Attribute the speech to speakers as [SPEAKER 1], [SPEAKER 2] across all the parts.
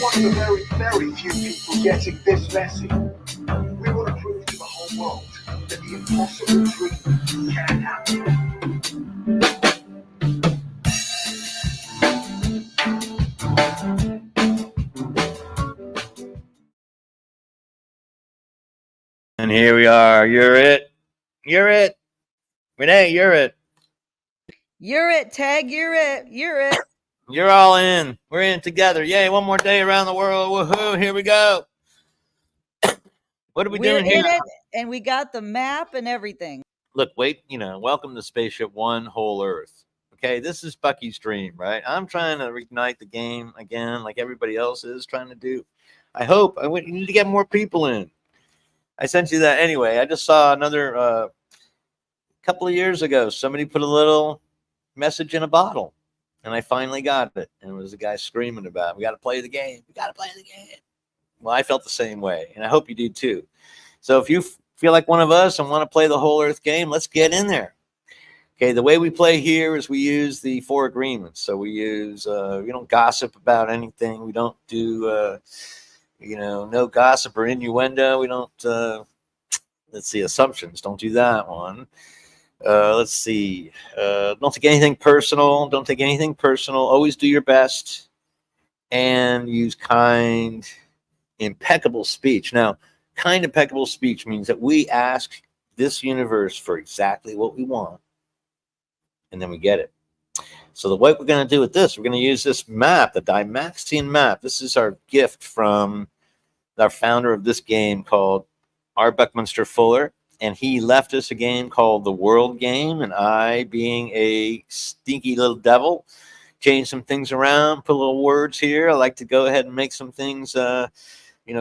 [SPEAKER 1] one of the very, very few people getting this messy. We want to prove to the whole world that the impossible dream can happen.
[SPEAKER 2] And here we are. You're it. You're it. Renee, you're it.
[SPEAKER 3] You're it, Tag. You're it. You're it.
[SPEAKER 2] You're all in. We're in together. Yay, one more day around the world. Woohoo, here we go. What are we doing here?
[SPEAKER 3] We're in it, and we got the map and everything.
[SPEAKER 2] Look, wait, welcome to Spaceship One, Whole Earth. Okay, this is Bucky's dream, right? I'm trying to reignite the game again like everybody else is trying to do. You need to get more people in. I sent you that anyway. I just saw another couple of years ago. Somebody put a little message in a bottle, and I finally got it. And it was a guy screaming about, "We got to play the game. We got to play the game." Well, I felt the same way, and I hope you do too. So if you feel like one of us and want to play the Whole Earth game, let's get in there. Okay, the way we play here is we use the 4 agreements. So we use, we don't gossip about anything. We don't do, no gossip or innuendo. We don't, assumptions. Don't do that one. Let's see. Don't take anything personal. Don't take anything personal. Always do your best and use kind, impeccable speech. Now, kind, impeccable speech means that we ask this universe for exactly what we want, and then we get it. So the way we're going to do with this, we're going to use this map, the Dymaxian map. This is our gift from our founder of this game called R. Buckminster Fuller, and he left us a game called the World Game, and I, being a stinky little devil, changed some things around, put little words here. I like to go ahead and make some things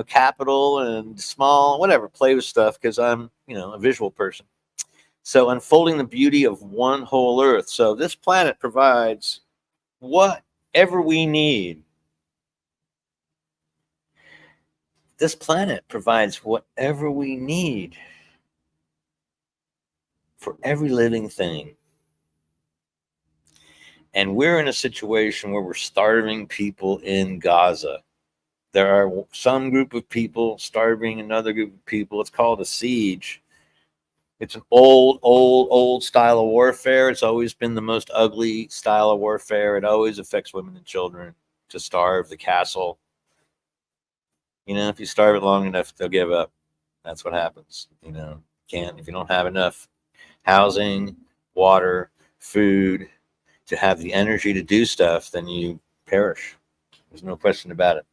[SPEAKER 2] capital and small, whatever, play with stuff because I'm, a visual person. So unfolding the beauty of one whole Earth. So this planet provides whatever we need. This planet provides whatever we need for every living thing. And we're in a situation where we're starving people in Gaza. There are some group of people starving another group of people. It's called a siege. It's an old style of warfare. It's always been the most ugly style of warfare. It always affects women and children to starve the castle. If you starve it long enough, they'll give up. That's what happens. If you don't have enough housing, water, food to have the energy to do stuff, then you perish. There's no question about it.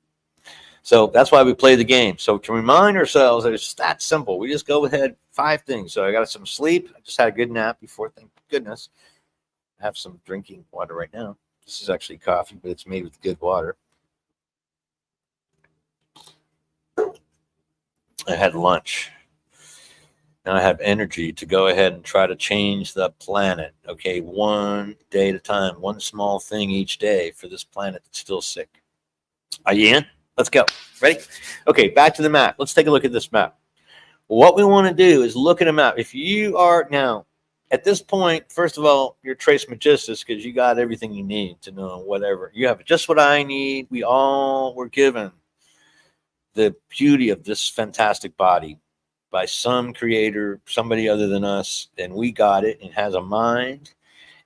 [SPEAKER 2] So that's why we play the game. So to remind ourselves that it's that simple, we just go ahead, 5 things. So I got some sleep. I just had a good nap before, thank goodness. I have some drinking water right now. This is actually coffee, but it's made with good water. I had lunch. Now I have energy to go ahead and try to change the planet. Okay, one day at a time, one small thing each day for this planet that's still sick. Are you in? Let's go. Ready? Okay, back to the map. Let's take a look at this map. What we want to do is look at a map. If you are now, at this point, first of all, you're Trismegistus because you got everything you need to know whatever. You have just what I need. We all were given the beauty of this fantastic body by some creator, somebody other than us, and we got it. It has a mind.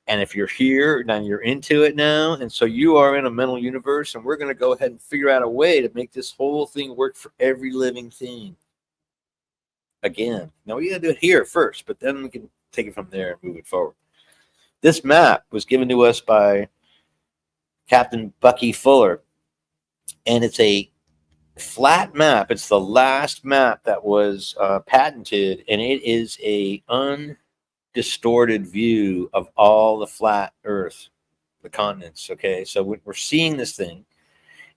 [SPEAKER 2] And if you're here, now you're into it now. And so you are in a mental universe, and we're going to go ahead and figure out a way to make this whole thing work for every living thing. Again, now we got to do it here first, but then we can take it from there and move it forward. This map was given to us by Captain Bucky Fuller, and it's a flat map. It's the last map that was patented, and it is a undistorted view of all the flat Earth, the continents. Okay, so we're seeing this thing,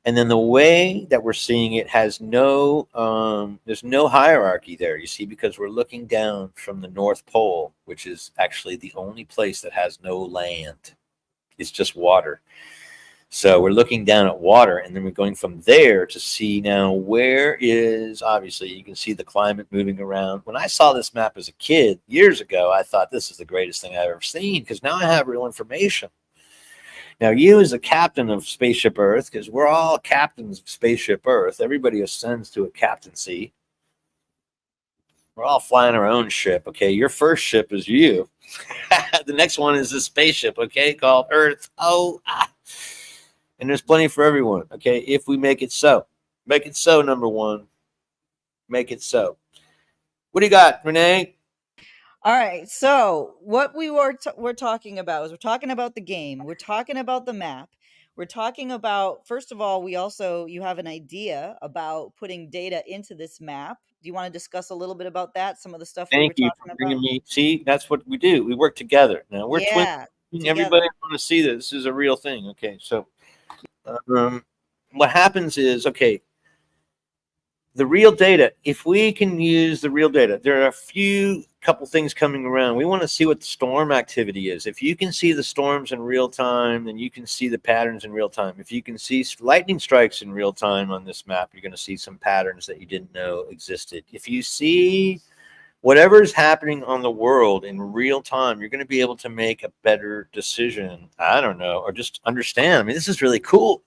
[SPEAKER 2] and then the way that we're seeing it has there's no hierarchy there, you see, because we're looking down from the North Pole, which is actually the only place that has no land. It's just water. So we're looking down at water, and then we're going from there to see now where is, obviously, you can see the climate moving around. When I saw this map as a kid years ago, I thought this is the greatest thing I've ever seen because now I have real information. Now, you as a captain of Spaceship Earth, because we're all captains of Spaceship Earth, everybody ascends to a captaincy. We're all flying our own ship, okay? Your first ship is you. The next one is a spaceship, okay, called Earth. And there's plenty for everyone, okay? If we make it so. Make it so, number one. Make it so. What do you got, Renee?
[SPEAKER 3] All right. So what we're talking about is we're talking about the game. We're talking about the map. We're talking about, first of all, you have an idea about putting data into this map. Do you want to discuss a little bit about that? Some of the stuff we were
[SPEAKER 2] Thank you
[SPEAKER 3] talking
[SPEAKER 2] for
[SPEAKER 3] about?
[SPEAKER 2] bringing me. See, that's what we do. We work together. Now, we're twins.
[SPEAKER 3] Yeah,
[SPEAKER 2] Everybody
[SPEAKER 3] together.
[SPEAKER 2] want to see this. This is a real thing, okay? So what happens is, okay, the real data, if we can use the real data, there are a couple things coming around. We want to see what the storm activity is. If you can see the storms in real time, then you can see the patterns in real time. If you can see lightning strikes in real time on this map, you're going to see some patterns that you didn't know existed. If you see whatever is happening on the world in real time, you're going to be able to make a better decision. I don't know, or just understand. I mean, this is really cool.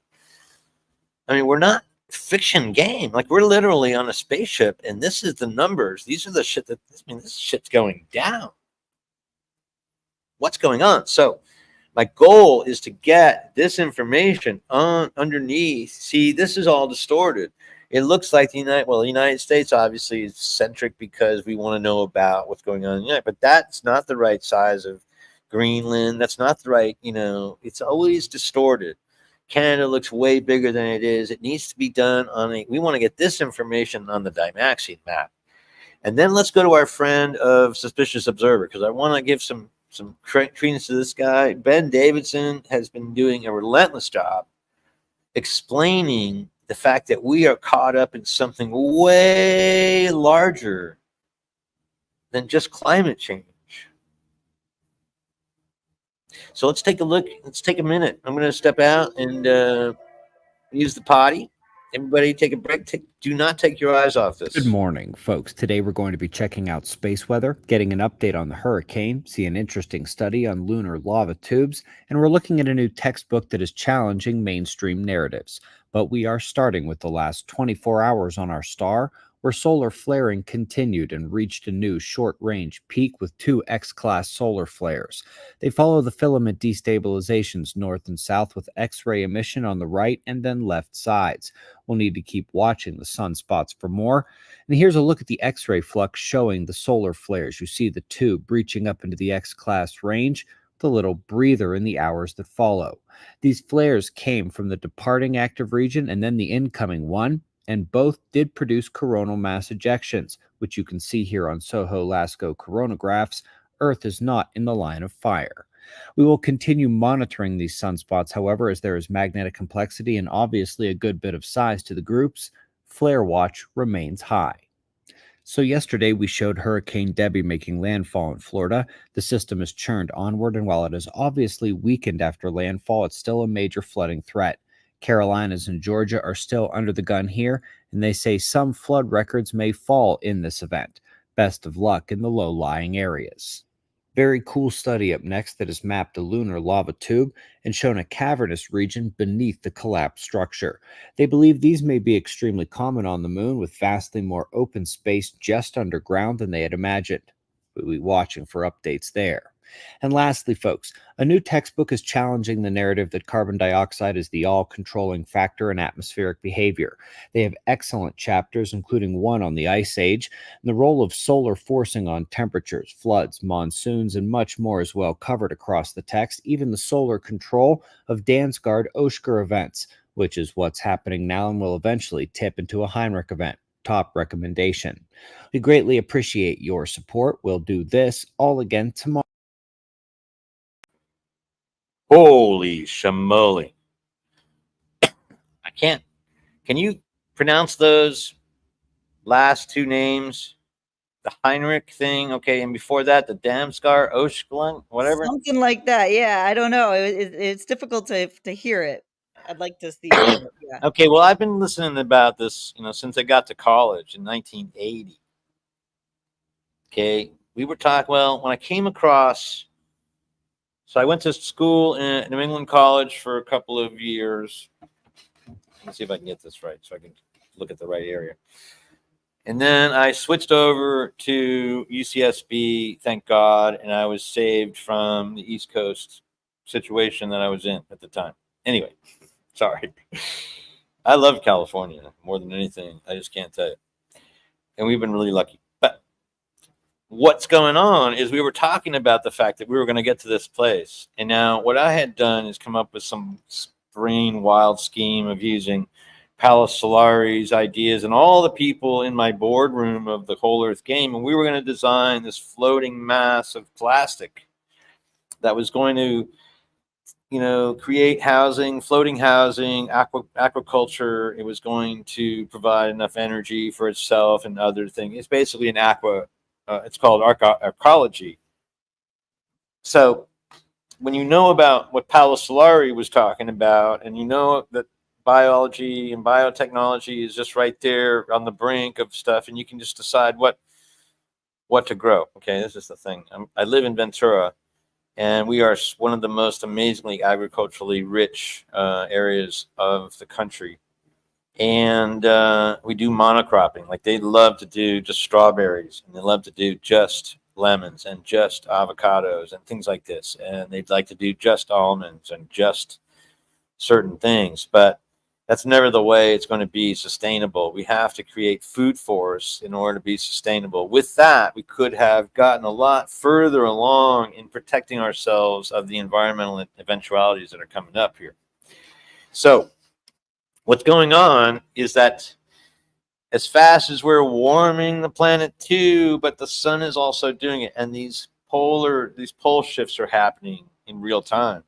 [SPEAKER 2] I mean, we're not fiction game. Like, we're literally on a spaceship, and this is the numbers. These are the shit that, I mean, this shit's going down. What's going on? So my goal is to get this information on underneath. See, this is all distorted. It looks like the United States obviously is centric because we want to know about what's going on in the United, but that's not the right size of Greenland. That's not the right, it's always distorted. Canada looks way bigger than it is. It needs to be done we want to get this information on the Dymaxion map. And then let's go to our friend of Suspicious Observer, because I want to give some credence to this guy. Ben Davidson has been doing a relentless job explaining the fact that we are caught up in something way larger than just climate change. So let's take a look. Let's take a minute. I'm going to step out and use the potty. Everybody take a break. Do not take your eyes off this.
[SPEAKER 4] Good morning, folks. Today we're going to be checking out space weather, getting an update on the hurricane, see an interesting study on lunar lava tubes, and we're looking at a new textbook that is challenging mainstream narratives. But we are starting with the last 24 hours on our star, where solar flaring continued and reached a new short-range peak with 2 X-class solar flares. They follow the filament destabilizations north and south with X-ray emission on the right and then left sides. We'll need to keep watching the sunspots for more. And here's a look at the X-ray flux showing the solar flares. You see the 2 breaching up into the X-class range, the little breather in the hours that follow. These flares came from the departing active region and then the incoming one, and both did produce coronal mass ejections, which you can see here on SOHO-LASCO coronagraphs. Earth is not in the line of fire. We will continue monitoring these sunspots, however, as there is magnetic complexity and obviously a good bit of size to the groups. Flare watch remains high. So yesterday we showed Hurricane Debbie making landfall in Florida. The system is churned onward, and while it is obviously weakened after landfall, it's still a major flooding threat. Carolinas and Georgia are still under the gun here, and they say some flood records may fall in this event. Best of luck in the low-lying areas. Very cool study up next that has mapped a lunar lava tube and shown a cavernous region beneath the collapsed structure. They believe these may be extremely common on the moon, with vastly more open space just underground than they had imagined. We'll be watching for updates there. And lastly, folks, a new textbook is challenging the narrative that carbon dioxide is the all-controlling factor in atmospheric behavior. They have excellent chapters, including one on the Ice Age, and the role of solar forcing on temperatures, floods, monsoons, and much more is well covered across the text, even the solar control of Dansgaard-Oeschger events, which is what's happening now and will eventually tip into a Heinrich event. Top recommendation. We greatly appreciate your support. We'll do this all again tomorrow.
[SPEAKER 2] Holy shamoly. I can't. Can you pronounce those last 2 names? The Heinrich thing, okay, and before that, the Damsgar Oshklung, whatever.
[SPEAKER 3] Something like that. Yeah, I don't know. It's difficult to hear it. I'd like to see it. But yeah.
[SPEAKER 2] Okay, well, I've been listening about this, since I got to college in 1980. Okay, we were talking. Well, when I came across So I went to school in New England College for a couple of years. Let's see if I can get this right so I can look at the right area. And then I switched over to UCSB, thank God, and I was saved from the East Coast situation that I was in at the time. Anyway, sorry. I love California more than anything. I just can't tell you. And we've been really lucky. But what's going on is we were talking about the fact that we were going to get to this place. And now what I had done is come up with some brain wild scheme of using Palace Solari's ideas and all the people in my boardroom of the WholEarth game. And we were going to design this floating mass of plastic that was going to, create housing, floating housing, aquaculture. It was going to provide enough energy for itself and other things. It's basically an it's called arcology. So when you know about what Palace Solari was talking about, and you know that biology and biotechnology is just right there on the brink of stuff, and you can just decide what to grow. Okay, this is the thing. I live in Ventura, and we are one of the most amazingly agriculturally rich areas of the country. And we do monocropping. Like they love to do just strawberries, and they love to do just lemons and just avocados and things like this. And they'd like to do just almonds and just certain things. But that's never the way it's going to be sustainable. We have to create food forests in order to be sustainable. With that, we could have gotten a lot further along in protecting ourselves of the environmental eventualities that are coming up here. So what's going on is that as fast as we're warming the planet too, but the sun is also doing it, and these pole shifts are happening in real time,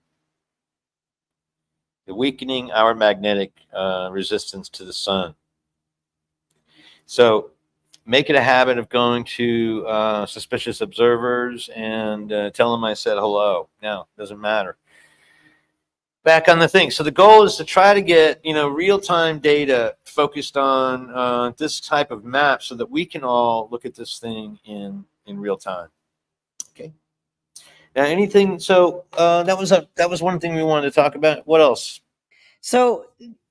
[SPEAKER 2] weakening our magnetic resistance to the sun. So make it a habit of going to suspicious observers and tell them I said hello. Now, it doesn't matter. Back on the thing. So the goal is to try to get real-time data focused on this type of map so that we can all look at this thing in real time. Okay. Now, anything? So that was one thing we wanted to talk about. What else?
[SPEAKER 3] So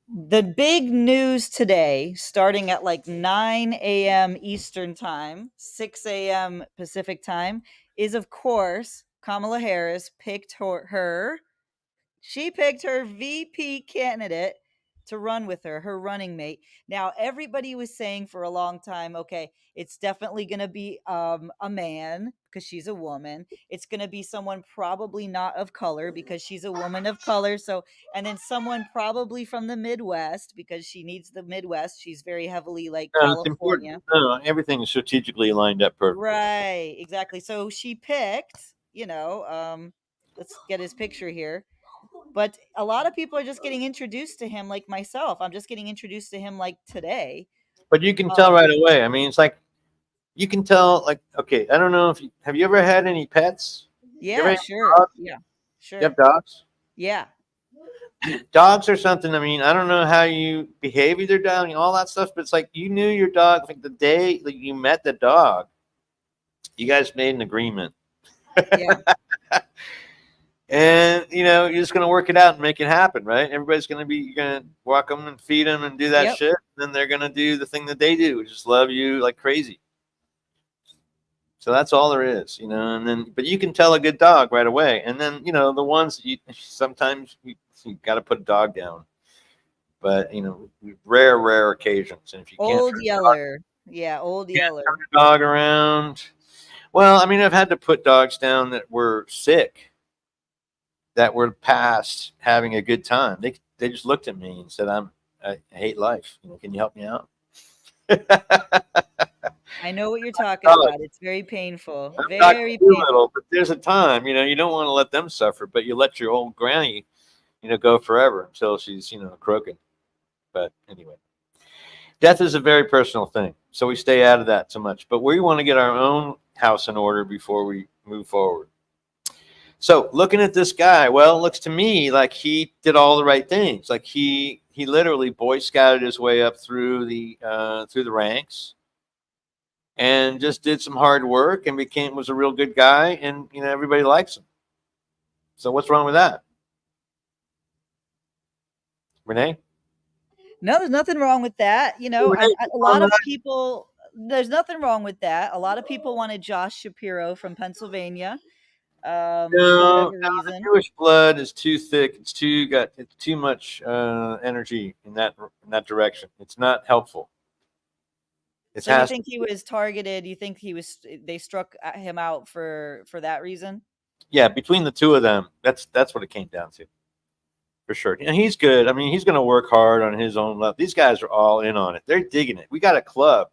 [SPEAKER 3] the big news today, starting at like 9 a.m. Eastern time, 6 a.m. Pacific time, is of course Kamala Harris picked her VP candidate to run with her running mate. Now, everybody was saying for a long time, okay, it's definitely going to be a man because she's a woman. It's going to be someone probably not of color because she's a woman of color. So, and then someone probably from the Midwest because she needs the Midwest. She's very heavily like
[SPEAKER 2] It's important.
[SPEAKER 3] California.
[SPEAKER 2] Everything is strategically lined up perfectly.
[SPEAKER 3] Right, exactly. So she picked, let's get his picture here. But a lot of people are just getting introduced to him, like myself. I'm just getting introduced to him like today.
[SPEAKER 2] But you can tell right away. I mean, it's like you can tell. Like, okay, I don't know if have you ever had any pets?
[SPEAKER 3] Yeah, sure.
[SPEAKER 2] Dogs?
[SPEAKER 3] Yeah, sure.
[SPEAKER 2] You have dogs?
[SPEAKER 3] Yeah.
[SPEAKER 2] Dogs or something. I mean, I don't know how you behave with your dog and all that stuff, but it's like you knew your dog. Like the day that you met the dog, you guys made an agreement.
[SPEAKER 3] Yeah.
[SPEAKER 2] And you're just gonna work it out and make it happen, right? Everybody's gonna be, you're gonna walk them and feed them and do that shit. And then they're gonna do the thing that they do, which is love you like crazy. So that's all there is, And then, but you can tell a good dog right away. And then, the ones that sometimes you got to put a dog down, but rare occasions. And if you can't,
[SPEAKER 3] Old Yeller, Old Yeller.
[SPEAKER 2] Turn a dog around. Well, I mean, I've had to put dogs down that were sick, that were past having a good time. They just looked at me and said, I hate life. Can you help me out?
[SPEAKER 3] I know what you're talking about. It's very painful. Very painful.
[SPEAKER 2] But there's a time, you don't want to let them suffer, but you let your old granny, go forever until she's, croaking. But anyway, death is a very personal thing. So we stay out of that so much. But we want to get our own house in order before we move forward. So looking at this guy, well, it looks to me like he did all the right things. Like he literally Boy Scouted his way up through the ranks, and just did some hard work and was a real good guy, and everybody likes him. So what's wrong with that, Renee?
[SPEAKER 3] No, there's nothing wrong with that. You know,
[SPEAKER 2] Renee,
[SPEAKER 3] a
[SPEAKER 2] what's wrong
[SPEAKER 3] lot
[SPEAKER 2] with
[SPEAKER 3] of
[SPEAKER 2] that?
[SPEAKER 3] people. There's nothing wrong with that. A lot of people wanted Josh Shapiro from Pennsylvania, for
[SPEAKER 2] No,
[SPEAKER 3] whatever
[SPEAKER 2] the
[SPEAKER 3] reason.
[SPEAKER 2] Jewish blood is too thick. It's too much energy in that direction. It's not helpful. It
[SPEAKER 3] So you
[SPEAKER 2] has to.
[SPEAKER 3] think he was targeted? You think they struck him out for that reason?
[SPEAKER 2] Yeah, between the two of them, that's what it came down to, for sure. And he's good. I mean, he's going to work hard on his own level. These guys are all in on it. They're digging it. We got a club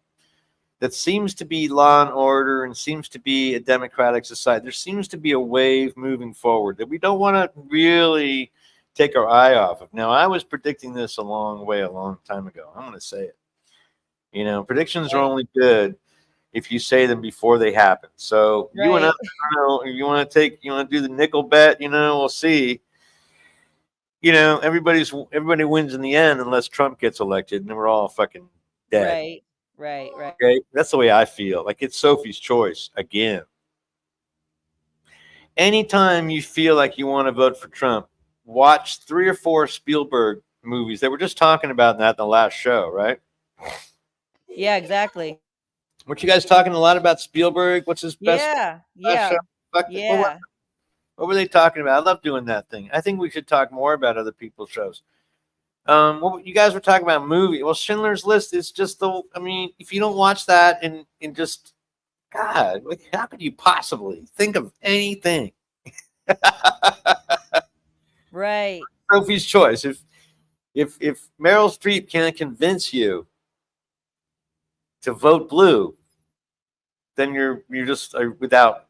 [SPEAKER 2] that seems to be law and order and seems to be a democratic society. There seems to be a wave moving forward that we don't want to really take our eye off of. Now, I was predicting this a long time ago. I'm going to say it. You know, predictions are
[SPEAKER 3] Right.
[SPEAKER 2] only good if you say them before they happen. So you and I
[SPEAKER 3] Right.
[SPEAKER 2] don't know, if you want to do the nickel bet, we'll see. Everybody wins in the end unless Trump gets elected, and then we're all fucking dead.
[SPEAKER 3] Right. Right. Right.
[SPEAKER 2] Okay, that's the way I feel. Like it's Sophie's choice again. Anytime you feel like you want to vote for Trump, watch 3 or 4 Spielberg movies. They were just talking about that in the last show, right?
[SPEAKER 3] Yeah. Exactly.
[SPEAKER 2] Weren't you guys talking a lot about Spielberg? What's his best
[SPEAKER 3] Yeah.
[SPEAKER 2] last show?
[SPEAKER 3] Yeah. Yeah.
[SPEAKER 2] What were they talking about? I love doing that thing. I think we should talk more about other people's shows. What you guys were talking about movie. Well, Schindler's List is just if you don't watch that and just God, how could you possibly think of anything?
[SPEAKER 3] Right.
[SPEAKER 2] Sophie's choice. If Meryl Streep can't convince you to vote blue, then you're just without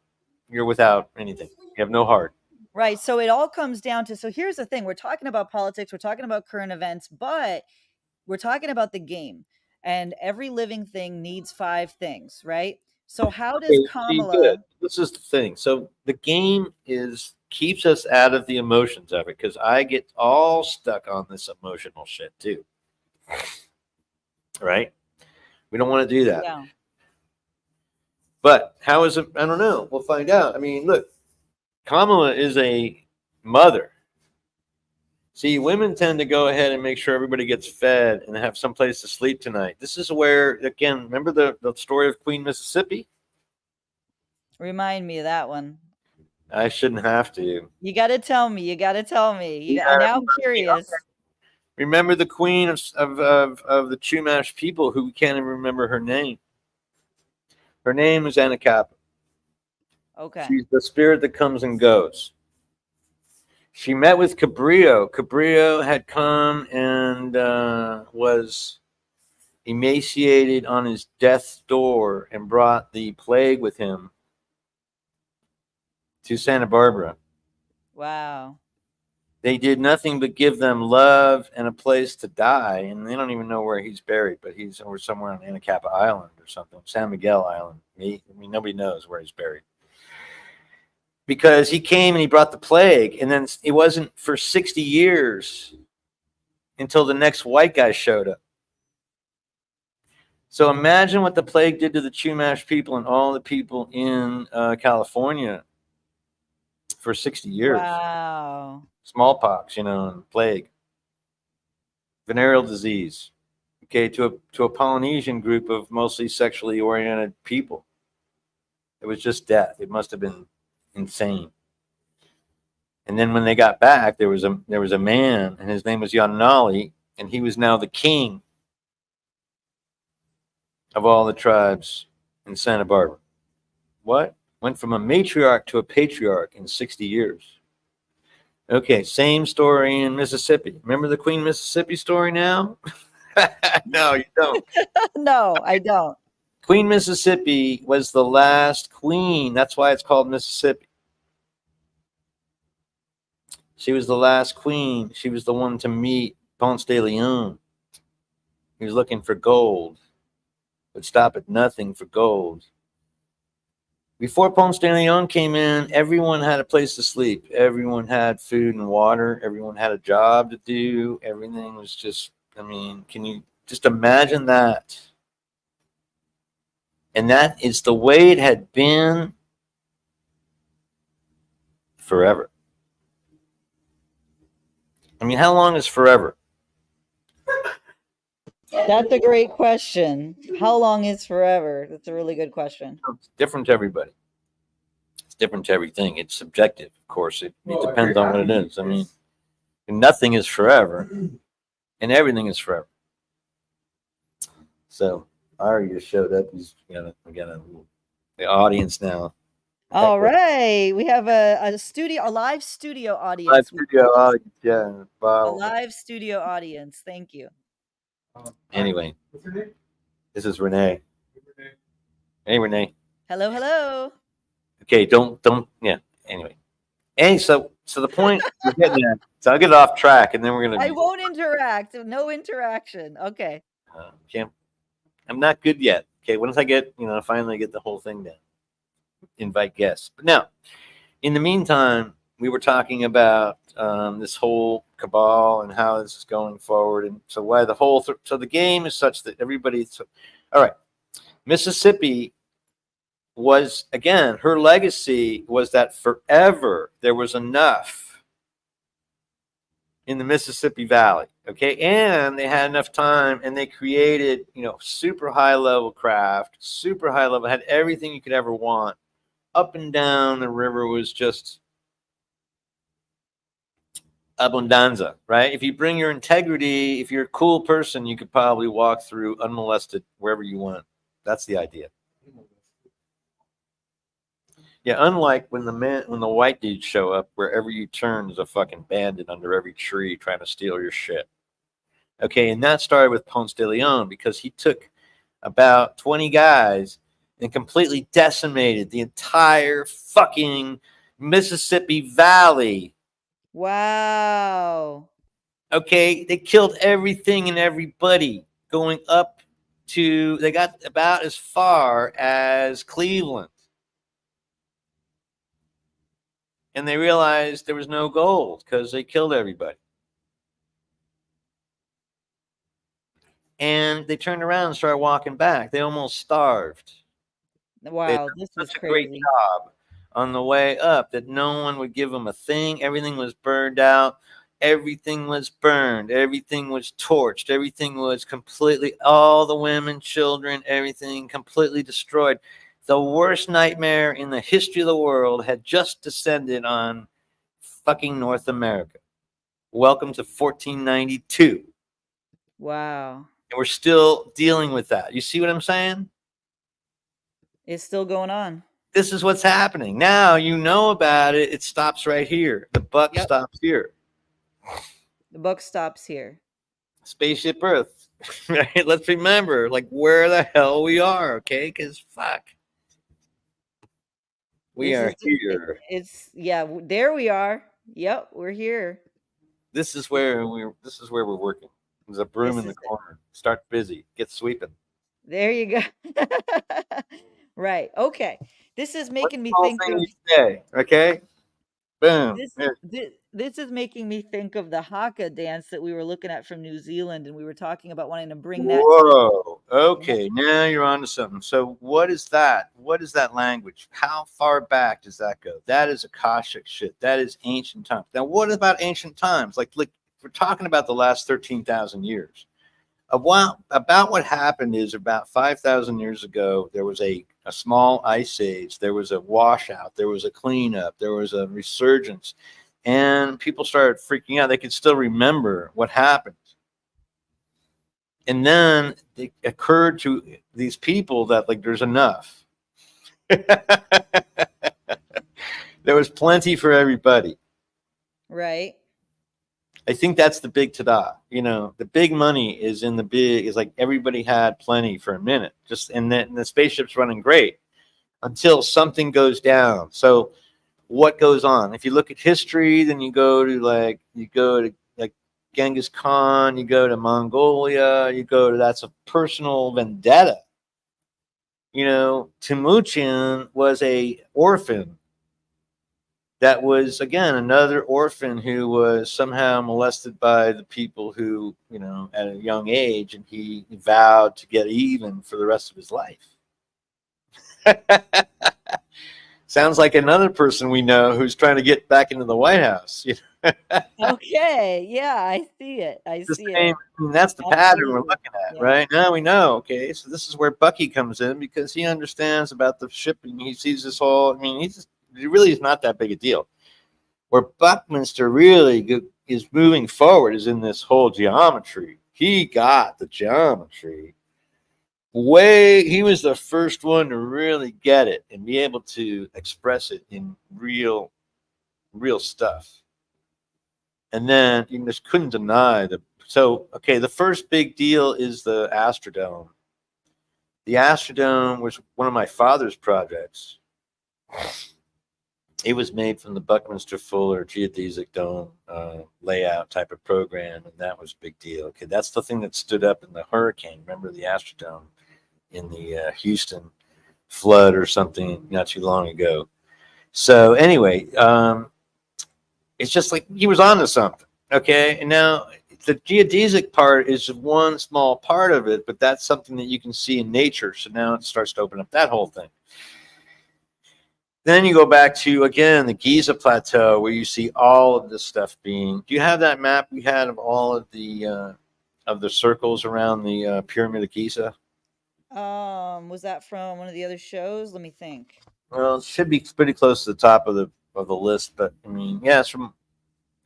[SPEAKER 2] anything. You have no heart.
[SPEAKER 3] Right. So it all comes down to, so here's the thing. We're talking about politics, we're talking about current events, but we're talking about the game. And every living thing needs 5 things, right? So how does
[SPEAKER 2] Okay, see, good.
[SPEAKER 3] Kamala
[SPEAKER 2] This is the thing. So the game keeps us out of the emotions of it because I get all stuck on this emotional shit too. Right? We don't want to do that.
[SPEAKER 3] Yeah.
[SPEAKER 2] But how is it? I don't know. We'll find out. I mean, look, Kamala is a mother. See, women tend to go ahead and make sure everybody gets fed and have some place to sleep tonight. This is where, again, remember the story of Queen Mississippi?
[SPEAKER 3] Remind me of that one.
[SPEAKER 2] I shouldn't have to.
[SPEAKER 3] You got to tell me. You got to tell me.
[SPEAKER 2] Yeah,
[SPEAKER 3] Now I'm curious.
[SPEAKER 2] remember the queen of the Chumash people who we can't even remember her name. Her name is Anacapa.
[SPEAKER 3] Okay.
[SPEAKER 2] She's the spirit that comes and goes. She met with Cabrillo. Cabrillo had come and was emaciated on his death's door and brought the plague with him to Santa Barbara.
[SPEAKER 3] Wow.
[SPEAKER 2] They did nothing but give them love and a place to die, and they don't even know where he's buried, but he's over somewhere on Anacapa Island or something, San Miguel Island. Nobody knows where he's buried. Because he came and he brought the plague, and then it wasn't for 60 years until the next white guy showed up. So imagine what the plague did to the Chumash people and all the people in California for 60 years.
[SPEAKER 3] Wow.
[SPEAKER 2] Smallpox, and plague, venereal disease. Okay, to a Polynesian group of mostly sexually oriented people. It was just death. It must have been insane. And then when they got back, there was a man, and his name was Yanali, and he was now the king of all the tribes in Santa Barbara. What? Went from a matriarch to a patriarch in 60 years. Okay, same story in Mississippi. Remember the Queen Mississippi story now? No, you don't.
[SPEAKER 3] No, I don't.
[SPEAKER 2] Queen Mississippi was the last queen. That's why it's called Mississippi. She was the last queen. She was the one to meet Ponce de Leon. He was looking for gold. Would stop at nothing for gold. Before Ponce de Leon came in, everyone had a place to sleep. Everyone had food and water. Everyone had a job to do. Everything was just, can you just imagine that? And that is the way it had been forever. I mean, how long is forever?
[SPEAKER 3] That's a great question. How long is forever? That's a really good question.
[SPEAKER 2] It's different to everybody. It's different to everything. It's subjective, of course. It depends on what it is. I mean, nothing is forever, and everything is forever. So I already just showed up. We got the audience now.
[SPEAKER 3] All right, we have a live studio
[SPEAKER 2] Live
[SPEAKER 3] audience.
[SPEAKER 2] studio audience, yeah.
[SPEAKER 3] A
[SPEAKER 2] Wow.
[SPEAKER 3] live studio audience. Thank you.
[SPEAKER 2] Anyway, this is Renee. Hey, Renee.
[SPEAKER 3] Hello, hello.
[SPEAKER 2] Okay, don't. Yeah. Anyway, so the point we're getting at. So I'll get off track, and then we're gonna.
[SPEAKER 3] I won't interact. No interaction. Okay.
[SPEAKER 2] Can't. I'm not good yet. Okay, once I get, finally get the whole thing down, invite guests. But now, in the meantime, we were talking about this whole cabal and how this is going forward, and so why so the game is such that everybody's all right. Mississippi was, again, her legacy was that forever there was enough in the Mississippi Valley. Okay. And they had enough time, and they created, super high level craft, super high level, had everything you could ever want. Up and down the river was just abundanza, right? If you bring your integrity, if you're a cool person, you could probably walk through unmolested wherever you want. That's the idea. Yeah, unlike when the white dudes show up, wherever you turn, there's a fucking bandit under every tree trying to steal your shit. Okay, and that started with Ponce de Leon, because he took about 20 guys and completely decimated the entire fucking Mississippi Valley.
[SPEAKER 3] Wow.
[SPEAKER 2] Okay, they killed everything and everybody going up to, they got about as far as Cleveland. And they realized there was no gold because they killed everybody. And they turned around and started walking back. They almost starved.
[SPEAKER 3] Wow, this was
[SPEAKER 2] Such a great
[SPEAKER 3] crazy.
[SPEAKER 2] job on the way up that no one would give them a thing. Everything was burned out. Everything was burned. Everything was torched. Everything was completely, all the women, children, everything completely destroyed. The worst nightmare in the history of the world had just descended on fucking North America. Welcome to 1492.
[SPEAKER 3] Wow.
[SPEAKER 2] And we're still dealing with that. You see what I'm saying?
[SPEAKER 3] It's still going on.
[SPEAKER 2] This is what's happening. Now you know about it. It stops right here. The buck stops here.
[SPEAKER 3] The buck stops here.
[SPEAKER 2] Spaceship Earth. Right? Let's remember, like, where the hell we are, okay? Because fuck. We are here.
[SPEAKER 3] There we are. Yep, we're here.
[SPEAKER 2] This is where we're working. There's a broom in the corner. Start busy. Get sweeping.
[SPEAKER 3] There you go. Right. Okay. This is making me think of
[SPEAKER 2] okay? Boom.
[SPEAKER 3] this is making me think of the haka dance that we were looking at from New Zealand, and we were talking about wanting to bring that.
[SPEAKER 2] Whoa. Okay, now you're on to something. So what is that? What is that language? How far back does that go? That is Akashic shit. That is ancient times. Now, what about ancient times? Like we're talking about the last 13,000 years. About what happened is about 5,000 years ago, there was a small ice age. There was a washout. There was a cleanup. There was a resurgence. And people started freaking out. They could still remember what happened. And then it occurred to these people that, like, there's enough. There was plenty for everybody.
[SPEAKER 3] Right.
[SPEAKER 2] I think that's the big ta-da. The big money is like everybody had plenty for a minute. And then the spaceship's running great until something goes down. So what goes on? If you look at history, then you go to Genghis Khan, you go to Mongolia, that's a personal vendetta. Timuchin was a orphan. That was, again, another orphan who was somehow molested by the people who, at a young age, and he vowed to get even for the rest of his life. Sounds like another person we know who's trying to get back into the White House. You know,
[SPEAKER 3] Okay, yeah, I see it. I
[SPEAKER 2] the
[SPEAKER 3] see
[SPEAKER 2] same.
[SPEAKER 3] it.
[SPEAKER 2] I mean, that's the pattern we're
[SPEAKER 3] Absolutely.
[SPEAKER 2] looking at,
[SPEAKER 3] Yeah.
[SPEAKER 2] right? Now we know. Okay, so this is where Bucky comes in because he understands about the shipping. He sees this whole. I mean, he really is not that big a deal. Where Buckminster really is moving forward is in this whole geometry. He got the geometry he was the first one to really get it and be able to express it in real stuff. And then you just couldn't deny the first big deal is the Astrodome. The Astrodome was one of my father's projects. It was made from the Buckminster Fuller geodesic dome layout type of program, and that was a big deal. Okay, that's the thing that stood up in the hurricane. Remember the Astrodome in the Houston flood or something not too long ago. So anyway, it's just like he was onto something. Okay, and now the geodesic part is one small part of it, but that's something that you can see in nature. So now it starts to open up that whole thing. Then you go back to, again, the Giza Plateau, where you see all of this stuff being. Do you have that map we had of all of the circles around the Pyramid of Giza?
[SPEAKER 3] Was that from one of the other shows? Let me think.
[SPEAKER 2] Well, it should be pretty close to the top of the list, but I mean, yeah, it's from.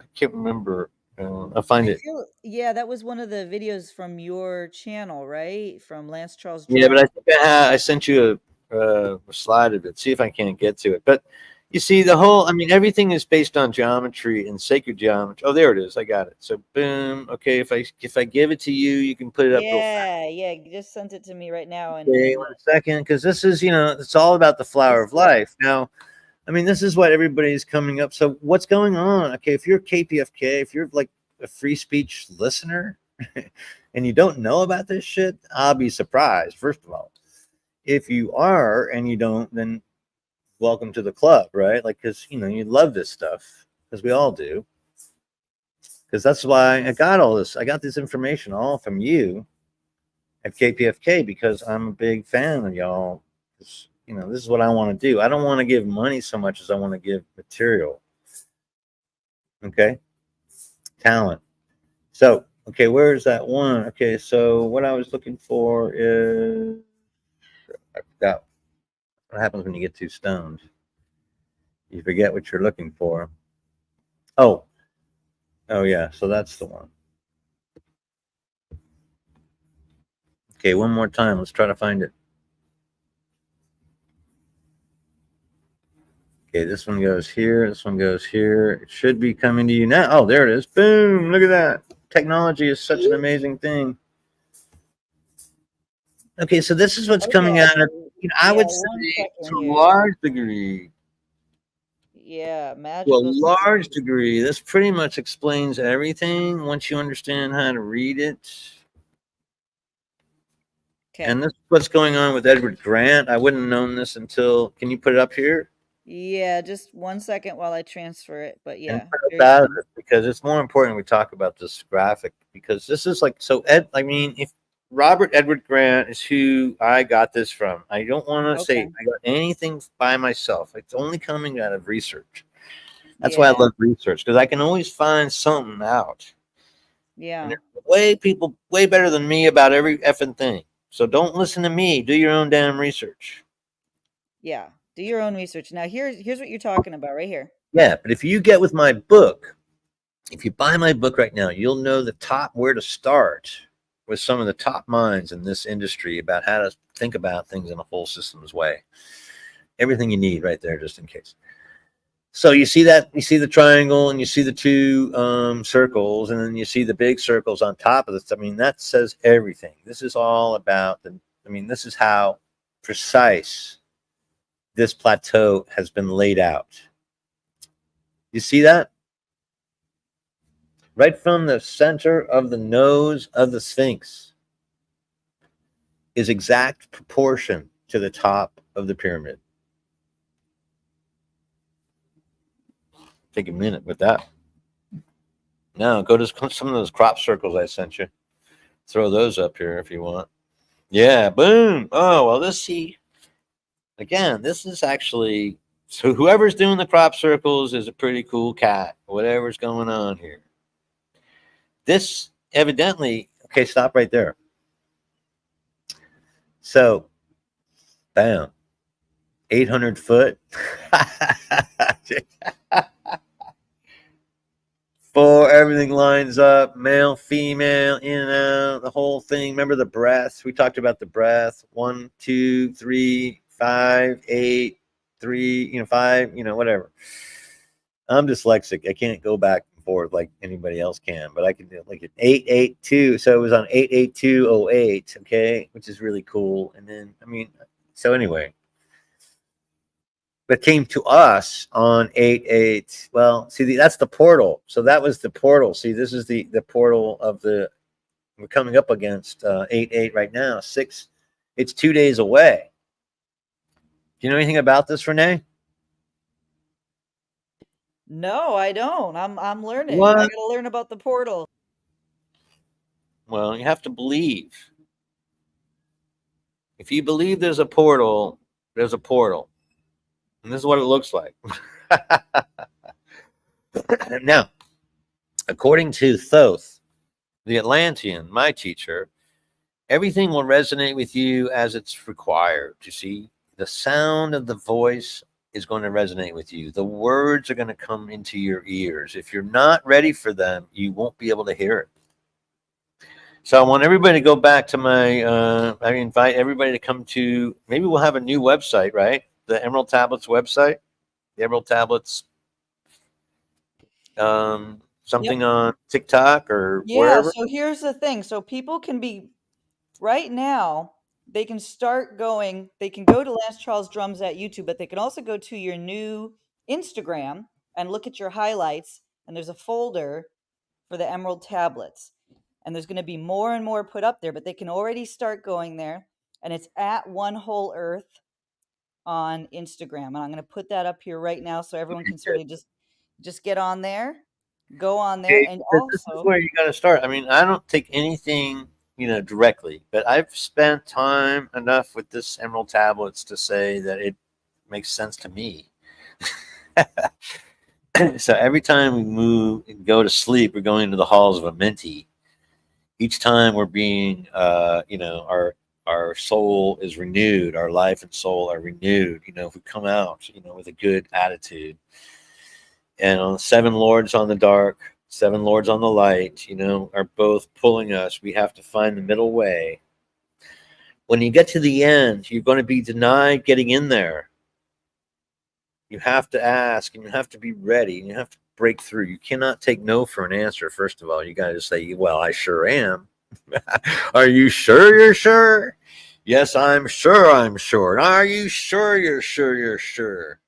[SPEAKER 2] I can't remember. I'll find it.
[SPEAKER 3] Yeah, that was one of the videos from your channel, right? From Lance Charles
[SPEAKER 2] Yeah, but I
[SPEAKER 3] Drawing.
[SPEAKER 2] think I sent you a slide of it. See if I can't get to it. But you see, the whole. I mean, everything is based on geometry and sacred geometry. Oh, there it is. I got it. So boom. Okay, if I give it to you, you can put it up real fast.
[SPEAKER 3] Yeah, you just sent it to me right now,
[SPEAKER 2] Okay, 1 second, because this is, it's all about the flower of life. Now, I mean, this is what everybody's coming up. So what's going on? Okay, if you're KPFK, if you're like a free speech listener and you don't know about this shit, I'll be surprised, first of all. If you are and you don't, then welcome to the club, right? Like, because, you love this stuff, because we all do. Because that's why I got all this. I got this information all from you at KPFK because I'm a big fan of y'all. This is what I want to do. I don't want to give money so much as I want to give material. Okay. Talent. So, okay, where's that one? Okay, so what I was looking for is, I forgot what happens when you get too stoned. You forget what you're looking for. Oh yeah, so that's the one. Okay, one more time. Let's try to find it. Okay, this one goes here. This one goes here. It should be coming to you now. Oh, there it is. Boom. Look at that. Technology is such an amazing thing. Okay, so this is what's coming out of, I would say, to a large degree.
[SPEAKER 3] Yeah,
[SPEAKER 2] To a
[SPEAKER 3] magical.
[SPEAKER 2] large degree, this pretty much explains everything once you understand how to read it.
[SPEAKER 3] Okay.
[SPEAKER 2] And this is what's going on with Edward Grant. I wouldn't have known this until, can you put it up here?
[SPEAKER 3] Yeah, just 1 second while I transfer it. But yeah,
[SPEAKER 2] because it's more important we talk about this graphic, because this is like, so if Robert Edward Grant is who I got this from. I don't want to say I got anything by myself. It's only coming out of research. That's why I love research, because I can always find something out.
[SPEAKER 3] Yeah.
[SPEAKER 2] And way better than me about every effing thing. So don't listen to me. Do your own damn research.
[SPEAKER 3] Yeah. Do your own research. Now, here's what you're talking about right here.
[SPEAKER 2] Yeah, but if you get with my book, if you buy my book right now, you'll know where to start with some of the top minds in this industry about how to think about things in a whole systems way. Everything you need right there, just in case. So you see the triangle, and you see the two circles, and then you see the big circles on top of this. I mean, that says everything. This is all about this is how precise this plateau has been laid out. You see that? Right from the center of the nose of the Sphinx is exact proportion to the top of the pyramid. Take a minute with that. Now go to some of those crop circles I sent you. Throw those up here if you want. Yeah, boom. Oh, well, this is actually So whoever's doing the crop circles is a pretty cool cat. Whatever's going on here. This evidently, okay, stop right there. So, bam, 800 foot. For everything lines up, male, female, in and out, the whole thing. Remember the breath? We talked about the breath. 1, 2, 3, 5, 8, 3, 5, whatever. I'm dyslexic. I can't go back and forth like anybody else can, but I can do it like 882. So it was on 88208, okay, which is really cool. And then, so anyway, but came to us on 88. Well, see, that's the portal. So that was the portal. See, this is the portal of we're coming up against 88 right now. 6, it's 2 days away. Do you know anything about this, Renee?
[SPEAKER 3] No, I don't. I'm learning.
[SPEAKER 2] What?
[SPEAKER 3] I gotta learn about the portal.
[SPEAKER 2] Well, you have to believe. If you believe there's a portal, there's a portal. And this is what it looks like. Now, according to Thoth, the Atlantean, my teacher, everything will resonate with you as it's required. You see, the sound of the voice is going to resonate with you. The words are going to come into your ears. If you're not ready for them, you won't be able to hear it. So I want everybody to go back to I invite everybody to come to, maybe we'll have a new website, right? The Emerald Tablets website, the Emerald Tablets, something on TikTok or wherever.
[SPEAKER 3] So here's the thing. So people can be right now, they can start going, they can go to Lance Charles Drums at YouTube, but they can also go to your new Instagram and look at your highlights. And there's a folder for the Emerald Tablets. And there's going to be more and more put up there, but they can already start going there. And it's at WholEarth on Instagram. And I'm going to put that up here right now so everyone can sort of just get on there, go on there. And
[SPEAKER 2] This is
[SPEAKER 3] also,
[SPEAKER 2] where you got to start. I don't take anything, directly, but I've spent time enough with this Emerald Tablets to say that it makes sense to me. So every time we move and go to sleep, we're going into the halls of a Minty. Each time we're being, our soul is renewed, our life and soul are renewed. If we come out, with a good attitude. And on 7 lords on the dark, 7 lords on the light, are both pulling us. We have to find the middle way. When you get to the end, you're going to be denied getting in there. You have to ask, and you have to be ready, and you have to break through. You cannot take no for an answer. First of all, you got to say, well, I sure am. Are you sure you're sure? Yes, I'm sure I'm sure. Are you sure you're sure you're sure?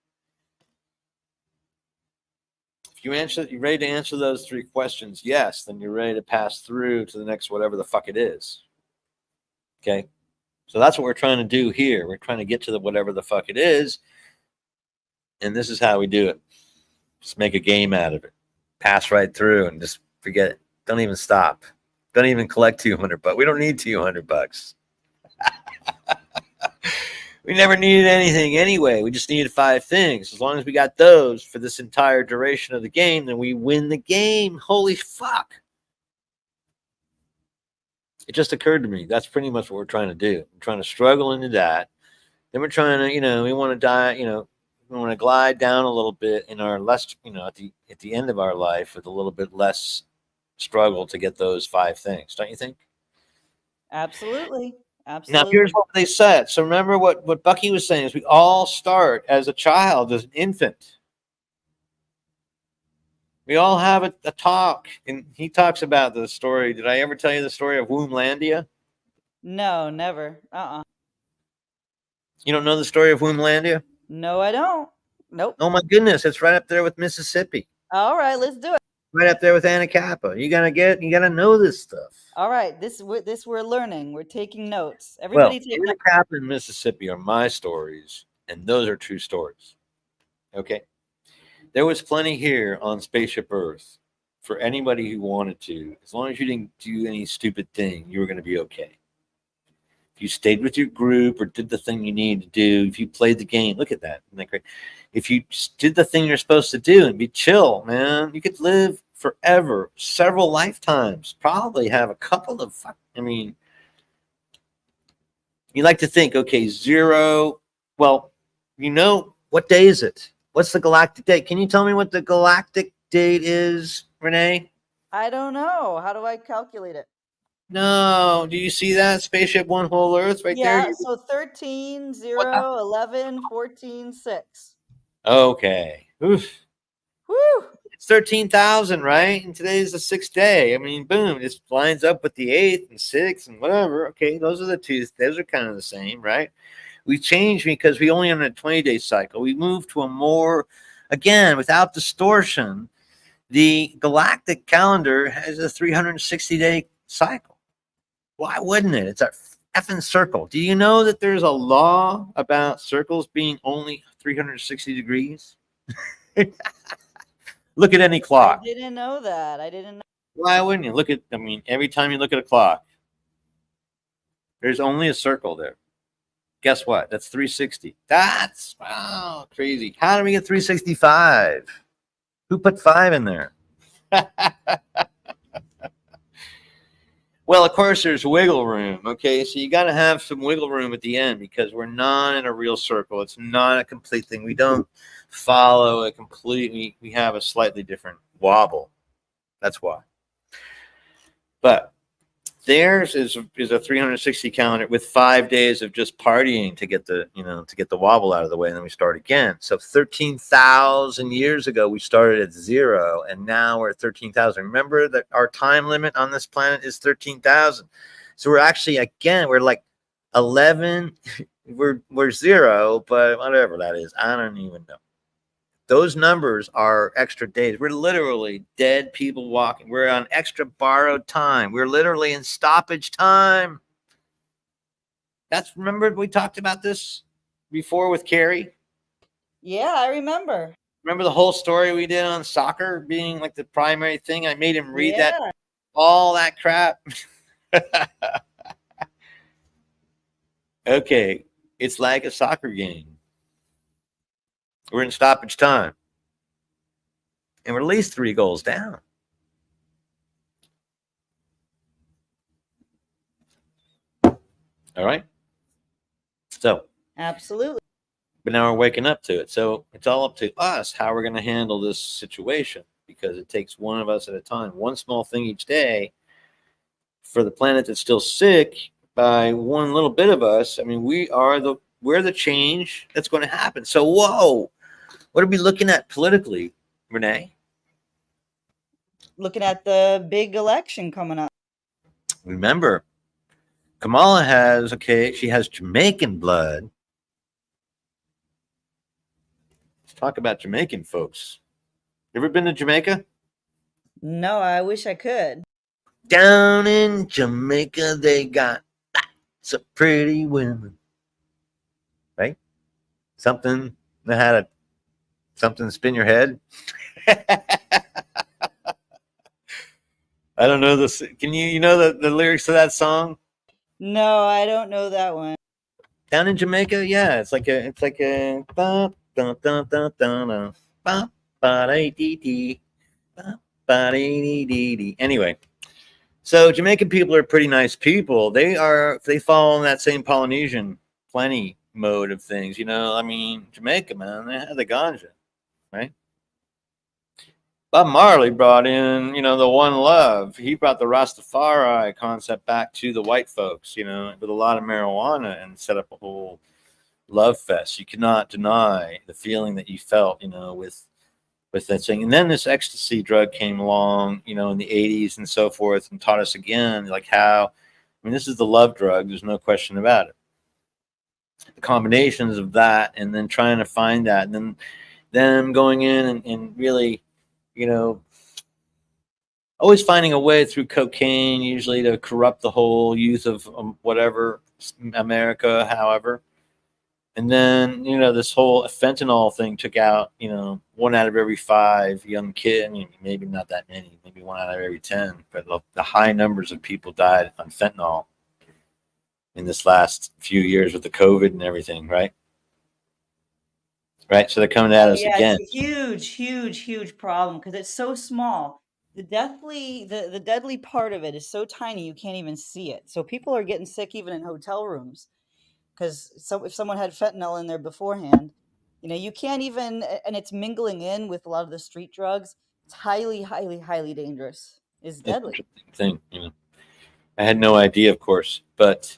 [SPEAKER 2] If you're ready to answer those 3 questions, yes, then you're ready to pass through to the next whatever the fuck it is. Okay? So that's what we're trying to do here. We're trying to get to the whatever the fuck it is. And this is how we do it. Just make a game out of it. Pass right through and just forget it. Don't even stop. Don't even collect $200. We don't need $200. We never needed anything anyway. We just needed 5 things. As long as we got those for this entire duration of the game, then we win the game. Holy fuck. It just occurred to me. That's pretty much what we're trying to do. We're trying to struggle into that. Then we're trying to, we want to die, we want to glide down a little bit in our less, at the end of our life with a little bit less struggle to get those 5 things. Don't you think?
[SPEAKER 3] absolutely.
[SPEAKER 2] Now, here's what they said. So remember what Bucky was saying is we all start as a child, as an infant. We all have a talk. And he talks about the story. Did I ever tell you the story of Womblandia?
[SPEAKER 3] No, never.
[SPEAKER 2] You don't know the story of Womblandia?
[SPEAKER 3] No, I don't. Nope.
[SPEAKER 2] Oh, my goodness. It's right up there with Mississippi.
[SPEAKER 3] All right, let's do it.
[SPEAKER 2] Right up there with Anacapa. You got to know this stuff.
[SPEAKER 3] All right, this we're learning. We're taking notes. Everybody take notes.
[SPEAKER 2] Anacapa and Mississippi are my stories, and those are true stories. Okay? There was plenty here on Spaceship Earth for anybody who wanted to. As long as you didn't do any stupid thing, you were going to be okay. If if you stayed with your group or did the thing you needed to do, if you played the game, look at that. Isn't that great? If you just did the thing you're supposed to do and be chill, man, you could live forever, several lifetimes, probably have a couple of, I mean, you like to think, okay, zero. Well, what day is it? What's the galactic date? Can you tell me what the galactic date is, Renee?
[SPEAKER 3] I don't know. How do I calculate it?
[SPEAKER 2] No. Do you see that? Spaceship One Whole Earth right there?
[SPEAKER 3] Yeah, so 13,
[SPEAKER 2] What
[SPEAKER 3] 0, 11, 14, 6.
[SPEAKER 2] Okay. Oof.
[SPEAKER 3] Woo!
[SPEAKER 2] It's 13,000, right? And today's the 6th day. I mean, boom, this lines up with the 8th and 6th and whatever. Okay, those are the two. Those are kind of the same, right? We changed because we only on a 20-day cycle. We moved to a more, again, without distortion. The galactic calendar has a 360-day cycle. Why wouldn't it? It's a effing circle. Do you know that there's a law about circles being only 360 degrees? Look at any clock.
[SPEAKER 3] I didn't know that. I didn't know.
[SPEAKER 2] Why wouldn't you? Every time you look at a clock, there's only a circle there. Guess what? That's 360. That's, wow, crazy. How do we get 365? Who put 5 in there? Well, of course, there's wiggle room. Okay, so you got to have some wiggle room at the end because we're not in a real circle. It's not a complete thing. We don't follow a completely. We have a slightly different wobble. That's why. But theirs is a 360 calendar with 5 days of just partying to get the wobble out of the way, and then we start again. So 13,000 years ago we started at 0, and now we're at 13,000. Remember that our time limit on this planet is 13,000. So we're actually, again, we're like 11. We're 0, but whatever that is, I don't even know. Those numbers are extra days. We're literally dead people walking. We're on extra borrowed time. We're literally in stoppage time. Remember we talked about this before with Carrie?
[SPEAKER 3] Yeah, I remember.
[SPEAKER 2] Remember the whole story we did on soccer being like the primary thing? I made him read
[SPEAKER 3] Yeah.
[SPEAKER 2] all that crap. Okay, it's like a soccer game. We're in stoppage time. And we're at least 3 goals down. All right. So,
[SPEAKER 3] Absolutely.
[SPEAKER 2] but now we're waking up to it. So it's all up to us how we're going to handle this situation, because it takes one of us at a time, one small thing each day. For the planet that's still sick, by one little bit of us, I mean, we're the change that's going to happen. So, whoa, what are we looking at politically, Renee?
[SPEAKER 3] Looking at the big election coming up.
[SPEAKER 2] Remember, Kamala she has Jamaican blood. Let's talk about Jamaican folks. You ever been to Jamaica?
[SPEAKER 3] No, I wish I could.
[SPEAKER 2] Down in Jamaica, they got lots of pretty women. Right? Something that had something to spin your head. I don't know this. Can you know the lyrics to that song?
[SPEAKER 3] No, I don't know that one.
[SPEAKER 2] Down in Jamaica, yeah, it's like a anyway. So Jamaican people are pretty nice people. They fall in that same Polynesian plenty mode of things. I mean, Jamaica, man, they had the ganja, right? Bob Marley brought in, the one love. He brought the Rastafari concept back to the white folks, with a lot of marijuana, and set up a whole love fest. You cannot deny the feeling that you felt, with that thing. And then this ecstasy drug came along, in the 80s and so forth, and taught us again, like how, this is the love drug. There's no question about it. The combinations of that, and then trying to find that, and then them going in and really, always finding a way through cocaine, usually to corrupt the whole youth of whatever, America, however. And then, this whole fentanyl thing took out, 1 out of every 5 young kids. Maybe not that many, maybe 1 out of every 10, but the high numbers of people died on fentanyl. in this last few years with the COVID and everything, right? Right. So they're coming at us
[SPEAKER 3] Yeah,
[SPEAKER 2] again.
[SPEAKER 3] it's a huge problem because it's so small. The deadly part of it is so tiny you can't even see it. So people are getting sick even in hotel rooms because if someone had fentanyl in there beforehand, you can't even, and it's mingling in with a lot of the street drugs. It's highly dangerous. It's deadly.
[SPEAKER 2] Thing, I had no idea, of course, but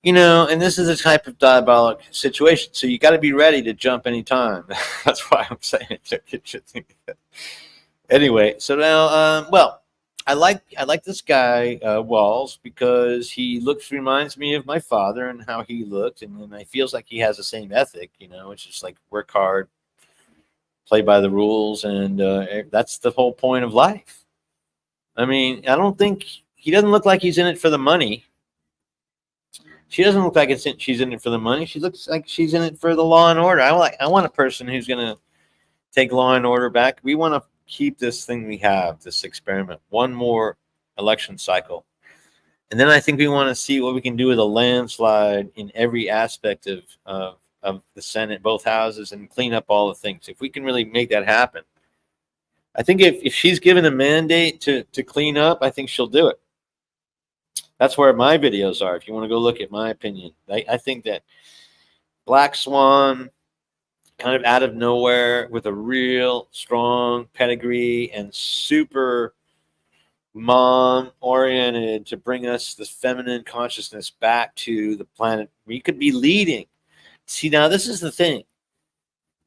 [SPEAKER 2] and this is a type of diabolic situation. So you got to be ready to jump anytime. That's why I'm saying it. Anyway, so now, well, I like this guy Walls because he reminds me of my father and how he looked, and I feels like he has the same ethic. It's just like work hard, play by the rules, and that's the whole point of life. I mean, I don't think he doesn't look like he's in it for the money. She doesn't look like she's in it for the money. She looks like she's in it for the law and order. I want a person who's going to take law and order back. We want to keep this thing we have, this experiment, one more election cycle. And then I think we want to see what we can do with a landslide in every aspect of the Senate, both houses, and clean up all the things. If we can really make that happen, I think if she's given a mandate to clean up, I think she'll do it. That's where my videos are. If you want to go look at my opinion, I think that Black Swan, kind of out of nowhere with a real strong pedigree and super mom oriented to bring us the feminine consciousness back to the planet. We could be leading. See, now this is the thing.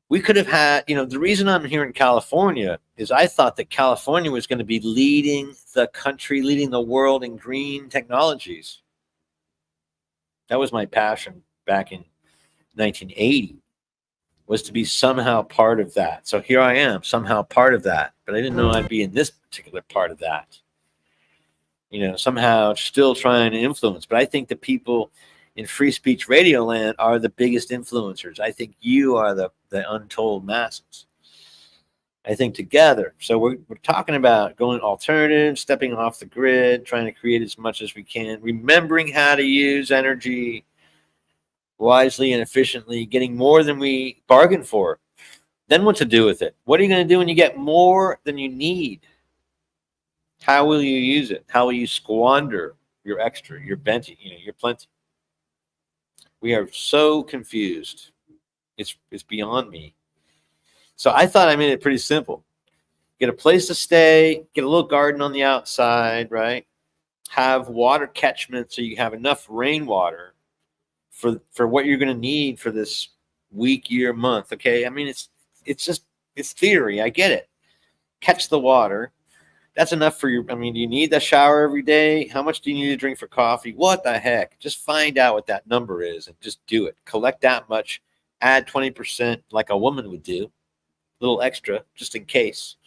[SPEAKER 2] We could have had, the reason I'm here in California is I thought that California was going to be leading the country, leading the world in green technologies. That was my passion back in 1980, was to be somehow part of that. So here I am, somehow part of that. But I didn't know I'd be in this particular part of that. Somehow still trying to influence. But I think the people in free speech radio land are the biggest influencers. I think you are the untold masses. I think together. So we're talking about going alternative, stepping off the grid, trying to create as much as we can, remembering how to use energy wisely and efficiently, getting more than we bargained for. Then what to do with it? What are you going to do when you get more than you need? How will you use it? How will you squander your extra, your plenty, your plenty? We are so confused. It's beyond me. So I thought I made it pretty simple. Get a place to stay, get a little garden on the outside, right? Have water catchment so you have enough rainwater for what you're going to need for this week, year, month. Okay. I mean, it's theory. I get it. Catch the water. That's enough for do you need the shower every day? How much do you need to drink for coffee? What the heck? Just find out what that number is and just do it. Collect that much, add 20% like a woman would do, a little extra just in case.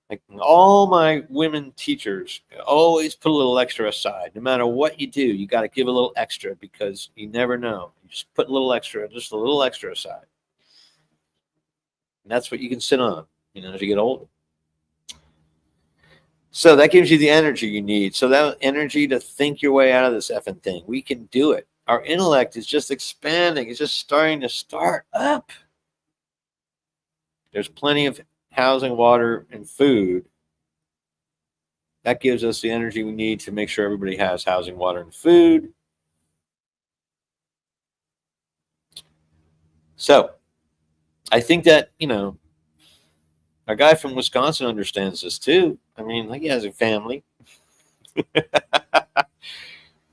[SPEAKER 2] Like all my women teachers always put a little extra aside. No matter what you do, you got to give a little extra because you never know. You just put a little extra aside. And that's what you can sit on, as you get older. So that gives you the energy you need. So that energy to think your way out of this effing thing. We can do it. Our intellect is just expanding. It's just starting to start up. There's plenty of housing, water, and food. That gives us the energy we need to make sure everybody has housing, water, and food. So I think that, our guy from Wisconsin understands this too. He has a family. He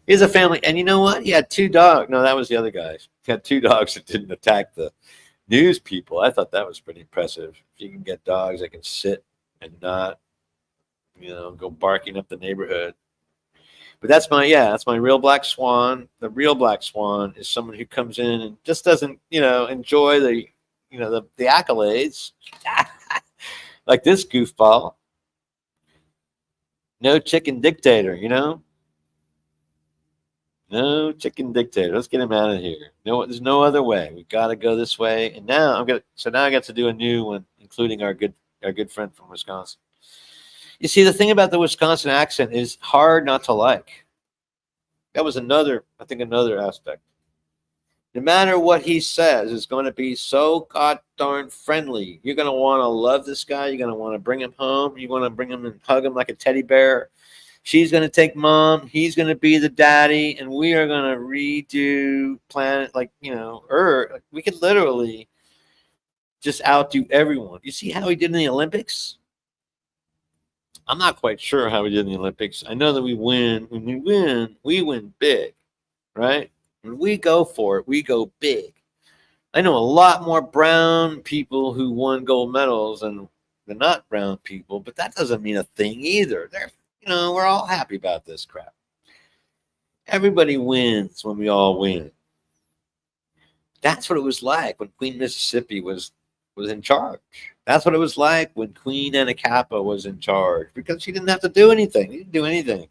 [SPEAKER 2] has a family. And you know what? He had 2 dogs. No, that was the other guys. He had 2 dogs that didn't attack the news people. I thought that was pretty impressive. If you can get dogs that can sit and not, go barking up the neighborhood. But that's my real black swan. The real black swan is someone who comes in and just doesn't, enjoy the accolades. Like this goofball. No chicken dictator, No chicken dictator. Let's get him out of here. No, there's no other way. We got to go this way. And now I got to do a new one, including our good friend from Wisconsin. You see, the thing about the Wisconsin accent is hard not to like. That was another aspect. No matter what he says, is going to be so god darn friendly. You're going to want to love this guy. You're going to want to bring him home. You want to bring him and hug him like a teddy bear. She's going to take mom. He's going to be the daddy, and we are going to redo planet, like, Earth. We could literally just outdo everyone. You see how he did in the Olympics? I'm not quite sure how we did in the Olympics. I know that we win. When we win big, right? When we go for it, we go big. I know a lot more brown people who won gold medals than the not brown people, but that doesn't mean a thing either. We're all happy about this crap. Everybody wins when we all win. That's what it was like when Queen Mississippi was in charge. That's what it was like when Queen Anacapa was in charge, because she didn't have to do anything. She didn't do anything.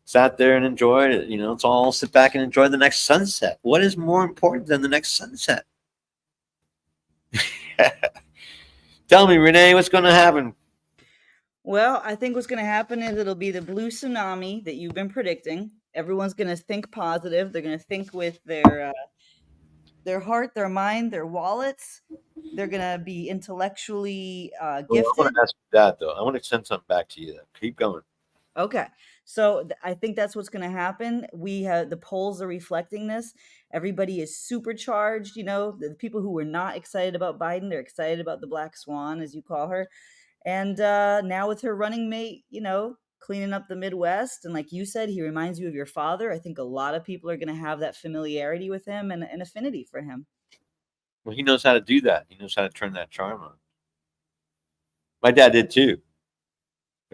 [SPEAKER 2] Sat there and enjoyed it. Let's all sit back and enjoy the next sunset. What is more important than the next sunset? Tell me, Renee, what's going to happen?
[SPEAKER 3] Well, I think what's going to happen is it'll be the blue tsunami that you've been predicting. Everyone's going to think positive. They're going to think with their heart, their mind, their wallets. They're going to be intellectually gifted.
[SPEAKER 2] I want to ask you that, though. I want to send something back to you. Though. Keep going.
[SPEAKER 3] Okay. So I think that's what's going to happen. We have the polls are reflecting this. Everybody is supercharged. The people who were not excited about Biden, they're excited about the black swan, as you call her. And now with her running mate, cleaning up the Midwest. And like you said, he reminds you of your father. I think a lot of people are going to have that familiarity with him and an affinity for him.
[SPEAKER 2] Well, he knows how to do that. He knows how to turn that charm on. My dad did too.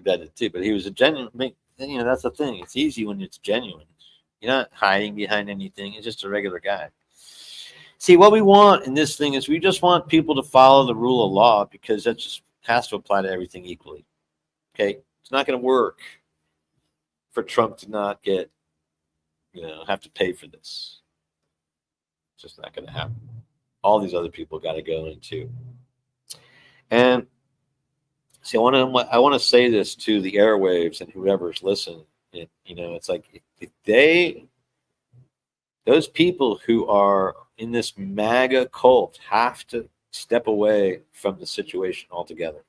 [SPEAKER 2] But he was a genuine. That's the thing. It's easy when it's genuine. You're not hiding behind anything. It's just a regular guy. See, what we want in this thing is we just want people to follow the rule of law, because that just has to apply to everything equally. Okay? It's not going to work for Trump to not get, have to pay for this. It's just not going to happen. All these other people got to go in too. And see, I want to say this to the airwaves and whoever's listening. It's like if those people who are in this MAGA cult have to step away from the situation altogether.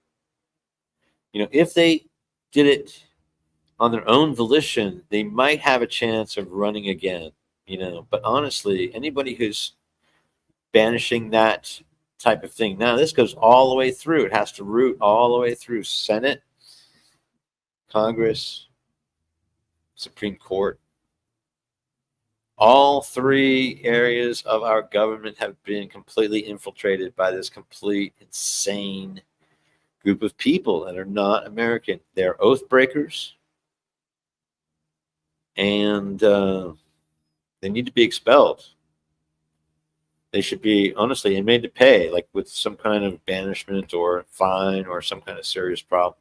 [SPEAKER 2] If they did it on their own volition, they might have a chance of running again. But honestly, anybody who's banishing that type of thing. Now, this goes all the way through. It has to root all the way through Senate, Congress, Supreme Court. All three areas of our government have been completely infiltrated by this complete insane group of people that are not American. They're oath breakers, and they need to be expelled. They should be, honestly, made to pay, like with some kind of banishment or fine or some kind of serious problem.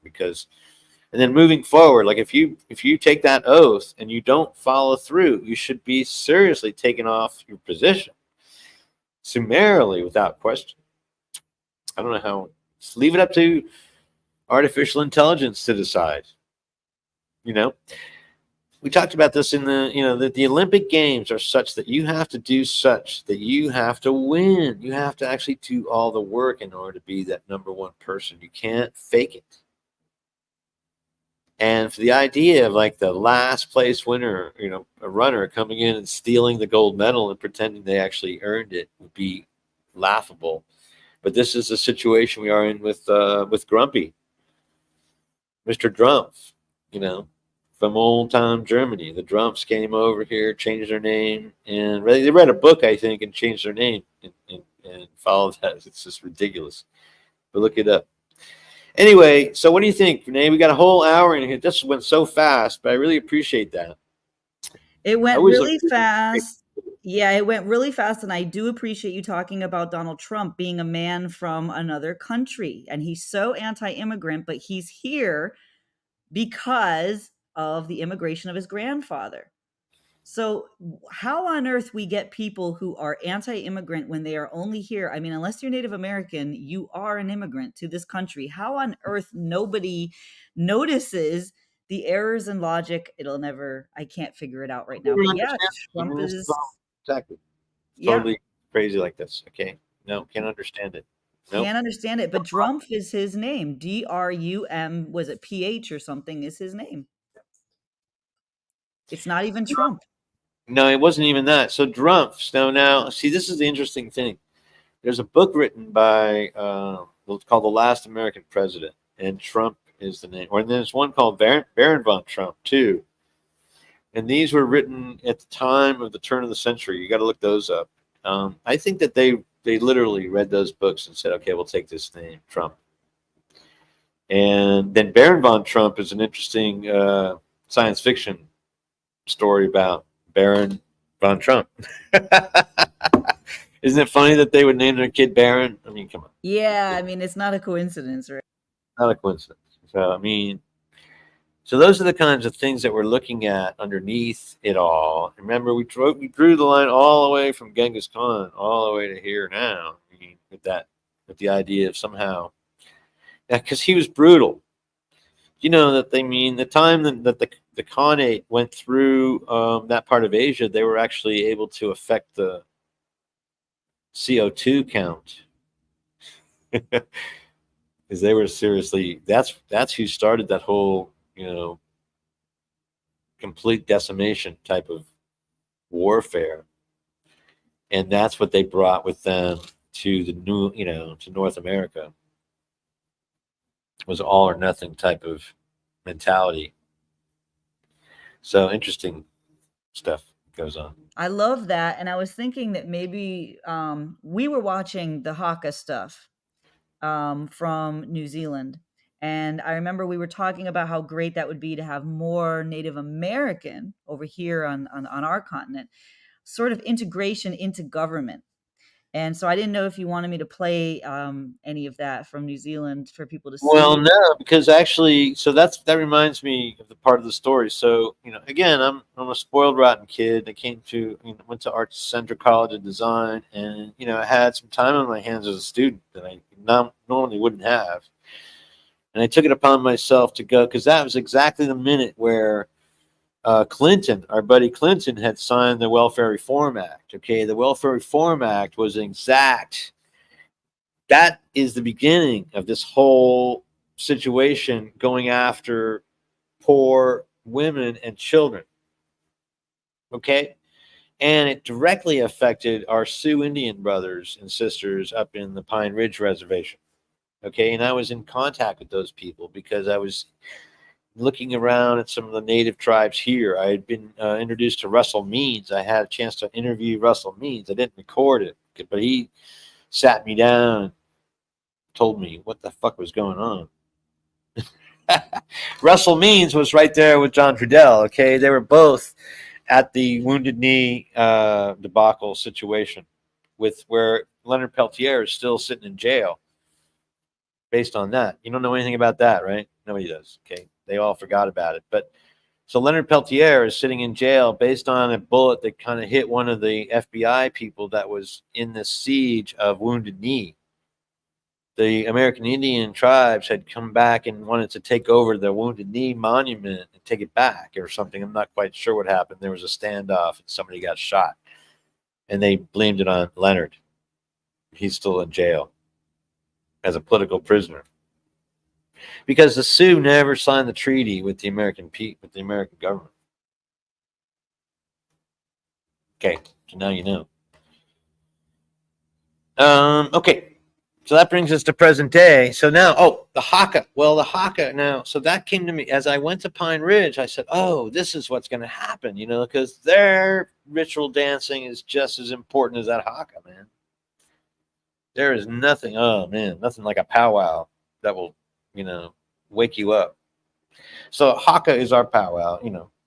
[SPEAKER 2] And then moving forward, like if you take that oath and you don't follow through, you should be seriously taken off your position, summarily, without question. I don't know how. Just leave it up to artificial intelligence to decide. We talked about this in the Olympic Games are such that you have to do such that you have to win. You have to actually do all the work in order to be that number one person. You can't fake it. And for the idea of like the last place winner, a runner coming in and stealing the gold medal and pretending they actually earned it would be laughable. But this is the situation we are in with Grumpy, Mr. Drumpf, from old time Germany. The Drumps came over here, changed their name, and they read a book, I think, and changed their name and followed that. It's just ridiculous. But look it up. Anyway, so what do you think, Renee? We got a whole hour in here. This went so fast, but I really appreciate that.
[SPEAKER 3] It went really fast. Yeah, it went really fast, and I do appreciate you talking about Donald Trump being a man from another country, and he's so anti-immigrant, but he's here because of the immigration of his grandfather. So how on earth we get people who are anti-immigrant when they are only here? I mean, unless you're Native American, you are an immigrant to this country. How on earth nobody notices the errors in logic, I can't figure it out right now.
[SPEAKER 2] Never
[SPEAKER 3] But yeah,
[SPEAKER 2] understand it.
[SPEAKER 3] Trump
[SPEAKER 2] This
[SPEAKER 3] is,
[SPEAKER 2] exactly
[SPEAKER 3] yeah,
[SPEAKER 2] totally crazy like this. Okay, no, can't understand it. Nope.
[SPEAKER 3] can't understand it. But Drumpf is his name. DRUM, was it PH or something is his name. It's not even Trump.
[SPEAKER 2] No, it wasn't even that. So Drumpf. Now, see, this is the interesting thing. There's a book written by it's called The Last American President, and Trump is the name. Or then there's one called Baron von Trump too. And these were written at the time of the turn of the century. You got to look those up. I think that they literally read those books and said, okay, we'll take this name, Trump. And then Baron von Trump is an interesting science fiction story about Baron von Trump. Isn't it funny that they would name their kid Baron? I mean, come on.
[SPEAKER 3] Yeah, I mean, it's not a coincidence, right?
[SPEAKER 2] Not a coincidence. So, I mean, so those are the kinds of things that we're looking at underneath it all. Remember, we drew the line all the way from Genghis Khan all the way to here now. I mean, with the idea of somehow, because he was brutal. You know that they mean the time that the Khanate went through that part of Asia, they were actually able to affect the CO2 count. Because they were seriously, that's who started that whole, complete decimation type of warfare. And that's what they brought with them to the new, to North America. It was all or nothing type of mentality. So interesting stuff goes on.
[SPEAKER 3] I love that. And I was thinking that maybe we were watching the Haka stuff from New Zealand. And I remember we were talking about how great that would be to have more Native American over here on our continent, sort of integration into government. And so I didn't know if you wanted me to play any of that from New Zealand for people to see.
[SPEAKER 2] Well, no, because actually, so that reminds me of the part of the story. So, again, I'm a spoiled, rotten kid. I went to Art Center College of Design, and I had some time on my hands as a student that I normally wouldn't have. And I took it upon myself to go, because that was exactly the minute where Clinton, our buddy Clinton, had signed the Welfare Reform Act. Okay, the Welfare Reform Act was that is the beginning of this whole situation going after poor women and children. Okay, and it directly affected our Sioux Indian brothers and sisters up in the Pine Ridge Reservation. Okay, and I was in contact with those people because I was looking around at some of the native tribes here. I had been introduced to Russell Means. I had a chance to interview Russell Means. I didn't record it, but he sat me down, told me what the fuck was going on. Russell Means was right there with John Trudell. Okay, they were both at the Wounded Knee debacle situation, with where Leonard Peltier is still sitting in jail. Based on that, you don't know anything about that, right? Nobody does. Okay, they all forgot about it. But so Leonard Peltier is sitting in jail based on a bullet that kind of hit one of the FBI people that was in the siege of Wounded Knee. The American Indian tribes had come back and wanted to take over the Wounded Knee monument and take it back or something. I'm not quite sure what happened. There was a standoff and somebody got shot. And they blamed it on Leonard. He's still in jail as a political prisoner. Because the Sioux never signed the treaty with the American government. Okay, so now you know. Okay. So that brings us to present day. So now, the Haka. Well, the Haka now, so that came to me as I went to Pine Ridge. I said, this is what's going to happen, because their ritual dancing is just as important as that Haka, man. There is nothing, nothing like a powwow that will, wake you up. So Haka is our powwow,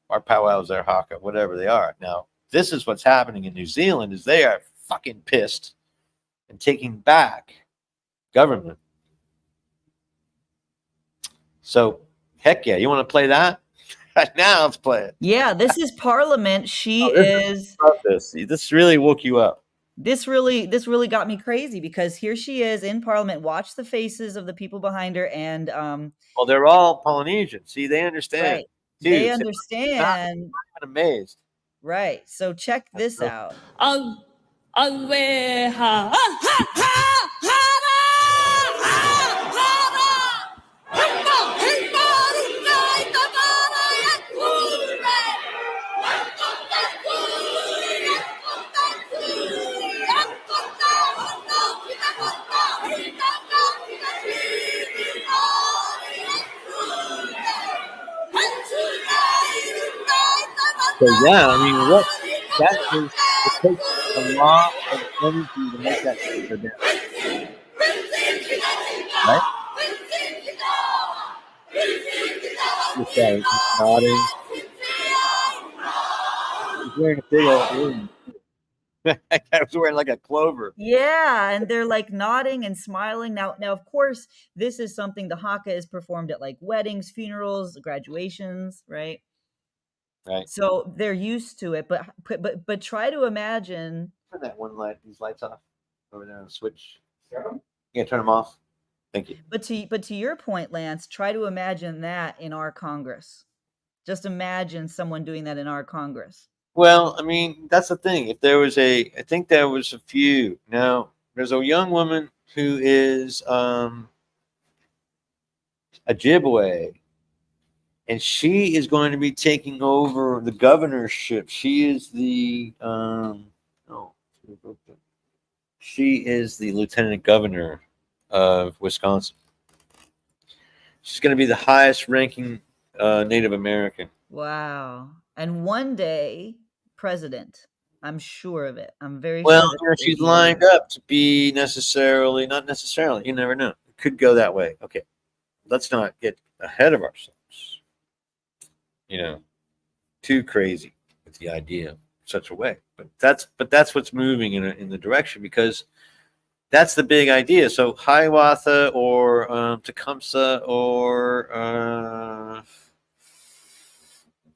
[SPEAKER 2] our powwow is their Haka, whatever they are. Now, this is what's happening in New Zealand is they are fucking pissed and taking back government. So, heck yeah, you want to play that? Now let's play it.
[SPEAKER 3] Yeah, this is Parliament.
[SPEAKER 2] This really woke you up.
[SPEAKER 3] This really got me crazy because here she is in Parliament. Watch the faces of the people behind her, and
[SPEAKER 2] well, they're all Polynesian. See, they understand.
[SPEAKER 3] Right. They
[SPEAKER 2] too. So
[SPEAKER 3] understand.
[SPEAKER 2] I'm amazed.
[SPEAKER 3] Right. So check this out.
[SPEAKER 2] So yeah, I mean, what that is, it takes a lot of energy to make that go down, right? This guy is nodding. He's wearing a big old earring. I was wearing like a clover.
[SPEAKER 3] Yeah, and they're like nodding and smiling. Now, of course, this is something the haka is performed at like weddings, funerals, graduations, right?
[SPEAKER 2] Right.
[SPEAKER 3] So they're used to it. But try to imagine.
[SPEAKER 2] Turn that one light, these lights off over there on the switch. Yeah, turn them off. Thank you.
[SPEAKER 3] But to your point, Lance, try to imagine that in our Congress. Just imagine someone doing that in our Congress.
[SPEAKER 2] Well, I mean, that's the thing. If there was I think there was a few. Now, there's a young woman who is Ojibwe, and she is going to be taking over the governorship. She is the she is the lieutenant governor of Wisconsin. She's going to be the highest ranking Native American.
[SPEAKER 3] Wow. And one day, president. I'm sure of it. I'm very
[SPEAKER 2] Well,
[SPEAKER 3] sure that
[SPEAKER 2] she's lined up to be not necessarily. You never know. It could go that way. Okay, let's not get ahead of ourselves. Too crazy with the idea of such a way. But that's what's moving in the direction, because that's the big idea. So Hiawatha or Tecumseh or I'm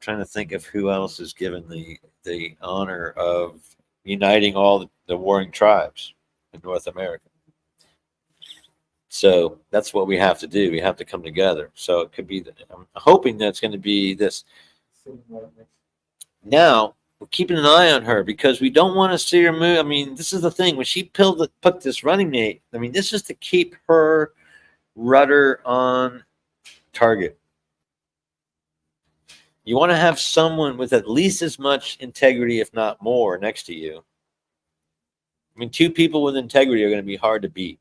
[SPEAKER 2] trying to think of who else is given the honor of uniting all the warring tribes in North America. So that's what we have to do. We have to come together. So it could be I'm hoping that's going to be this. Now we're keeping an eye on her because we don't want to see her move. I mean, this is the thing. When she put this running mate, I mean, this is to keep her rudder on target. You want to have someone with at least as much integrity, if not more, next to you. I mean, two people with integrity are going to be hard to beat.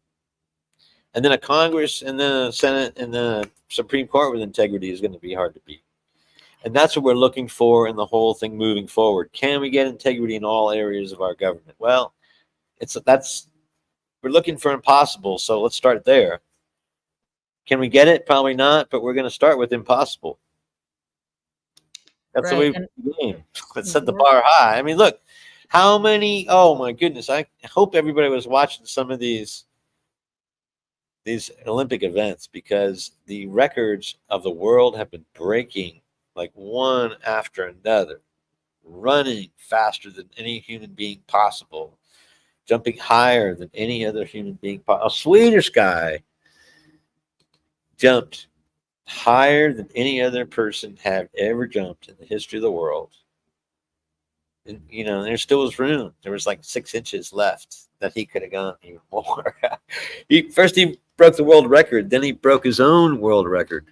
[SPEAKER 2] And then a Congress and then a Senate and then a Supreme Court with integrity is going to be hard to beat. And that's what we're looking for in the whole thing moving forward. Can we get integrity in all areas of our government? Well, we're looking for impossible, so let's start there. Can we get it? Probably not, but we're going to start with impossible. That's
[SPEAKER 3] right.
[SPEAKER 2] the way we game. Let's set the bar high. I mean, look, how many? Oh my goodness! I hope everybody was watching some of these Olympic events, because the records of the world have been breaking like one after another, running faster than any human being possible, jumping higher than any other human being possible. A Swedish guy jumped higher than any other person had ever jumped in the history of the world. And, there still was room. There was like 6 inches left that he could have gone even more. He broke the world record, then he broke his own world record.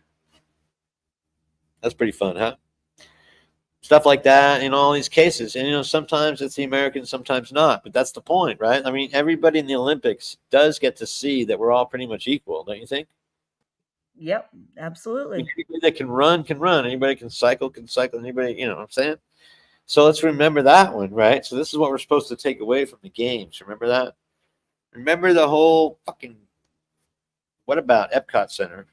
[SPEAKER 2] That's pretty fun, huh? Stuff like that in all these cases. And, sometimes it's the Americans, sometimes not. But that's the point, right? I mean, everybody in the Olympics does get to see that we're all pretty much equal, don't you think?
[SPEAKER 3] Yep, absolutely.
[SPEAKER 2] Anybody that can run, can run. Anybody can cycle, can cycle. Anybody, you know what I'm saying? So let's remember that one, right? So this is what we're supposed to take away from the games. Remember that? Remember the whole fucking, what about Epcot Center?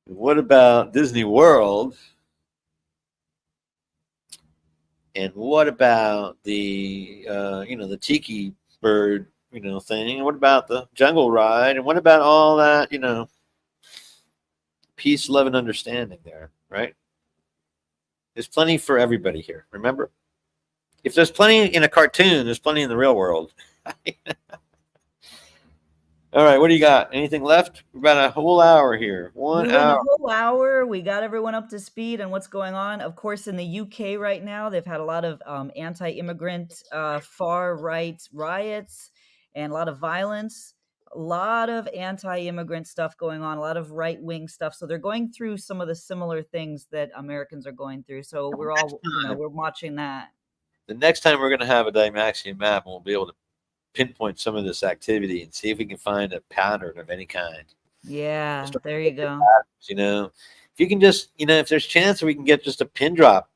[SPEAKER 2] What about Disney World? And what about the, the tiki bird, thing? And what about the jungle ride? And what about all that, peace, love, and understanding there, right? There's plenty for everybody here. Remember, if there's plenty in a cartoon, there's plenty in the real world. All right, what do you got? Anything left? We're about a whole hour here.
[SPEAKER 3] We
[SPEAKER 2] 1
[SPEAKER 3] went a
[SPEAKER 2] hour.
[SPEAKER 3] whole hour. We got everyone up to speed on what's going on. Of course, in the UK right now, they've had a lot of anti-immigrant, far-right riots and a lot of violence. A lot of anti-immigrant stuff going on. A lot of right-wing stuff. So they're going through some of the similar things that Americans are going through. So we're all, we're watching that.
[SPEAKER 2] The next time we're going to have a Dymaxion map, and we'll be able to pinpoint some of this activity and see if we can find a pattern of any kind.
[SPEAKER 3] Yeah, there you go.
[SPEAKER 2] You know, if you can just, if there's chance we can get just a pin drop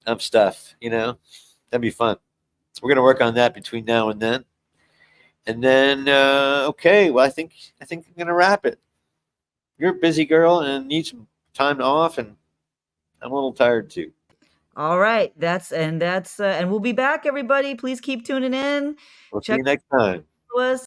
[SPEAKER 2] of stuff, that'd be fun. So we're going to work on that between now and then. And then, okay, well, I think I'm going to wrap it. You're a busy girl and need some time off, and I'm a little tired too.
[SPEAKER 3] All right, and we'll be back, everybody. Please keep tuning in.
[SPEAKER 2] We'll see you next time.
[SPEAKER 3] Us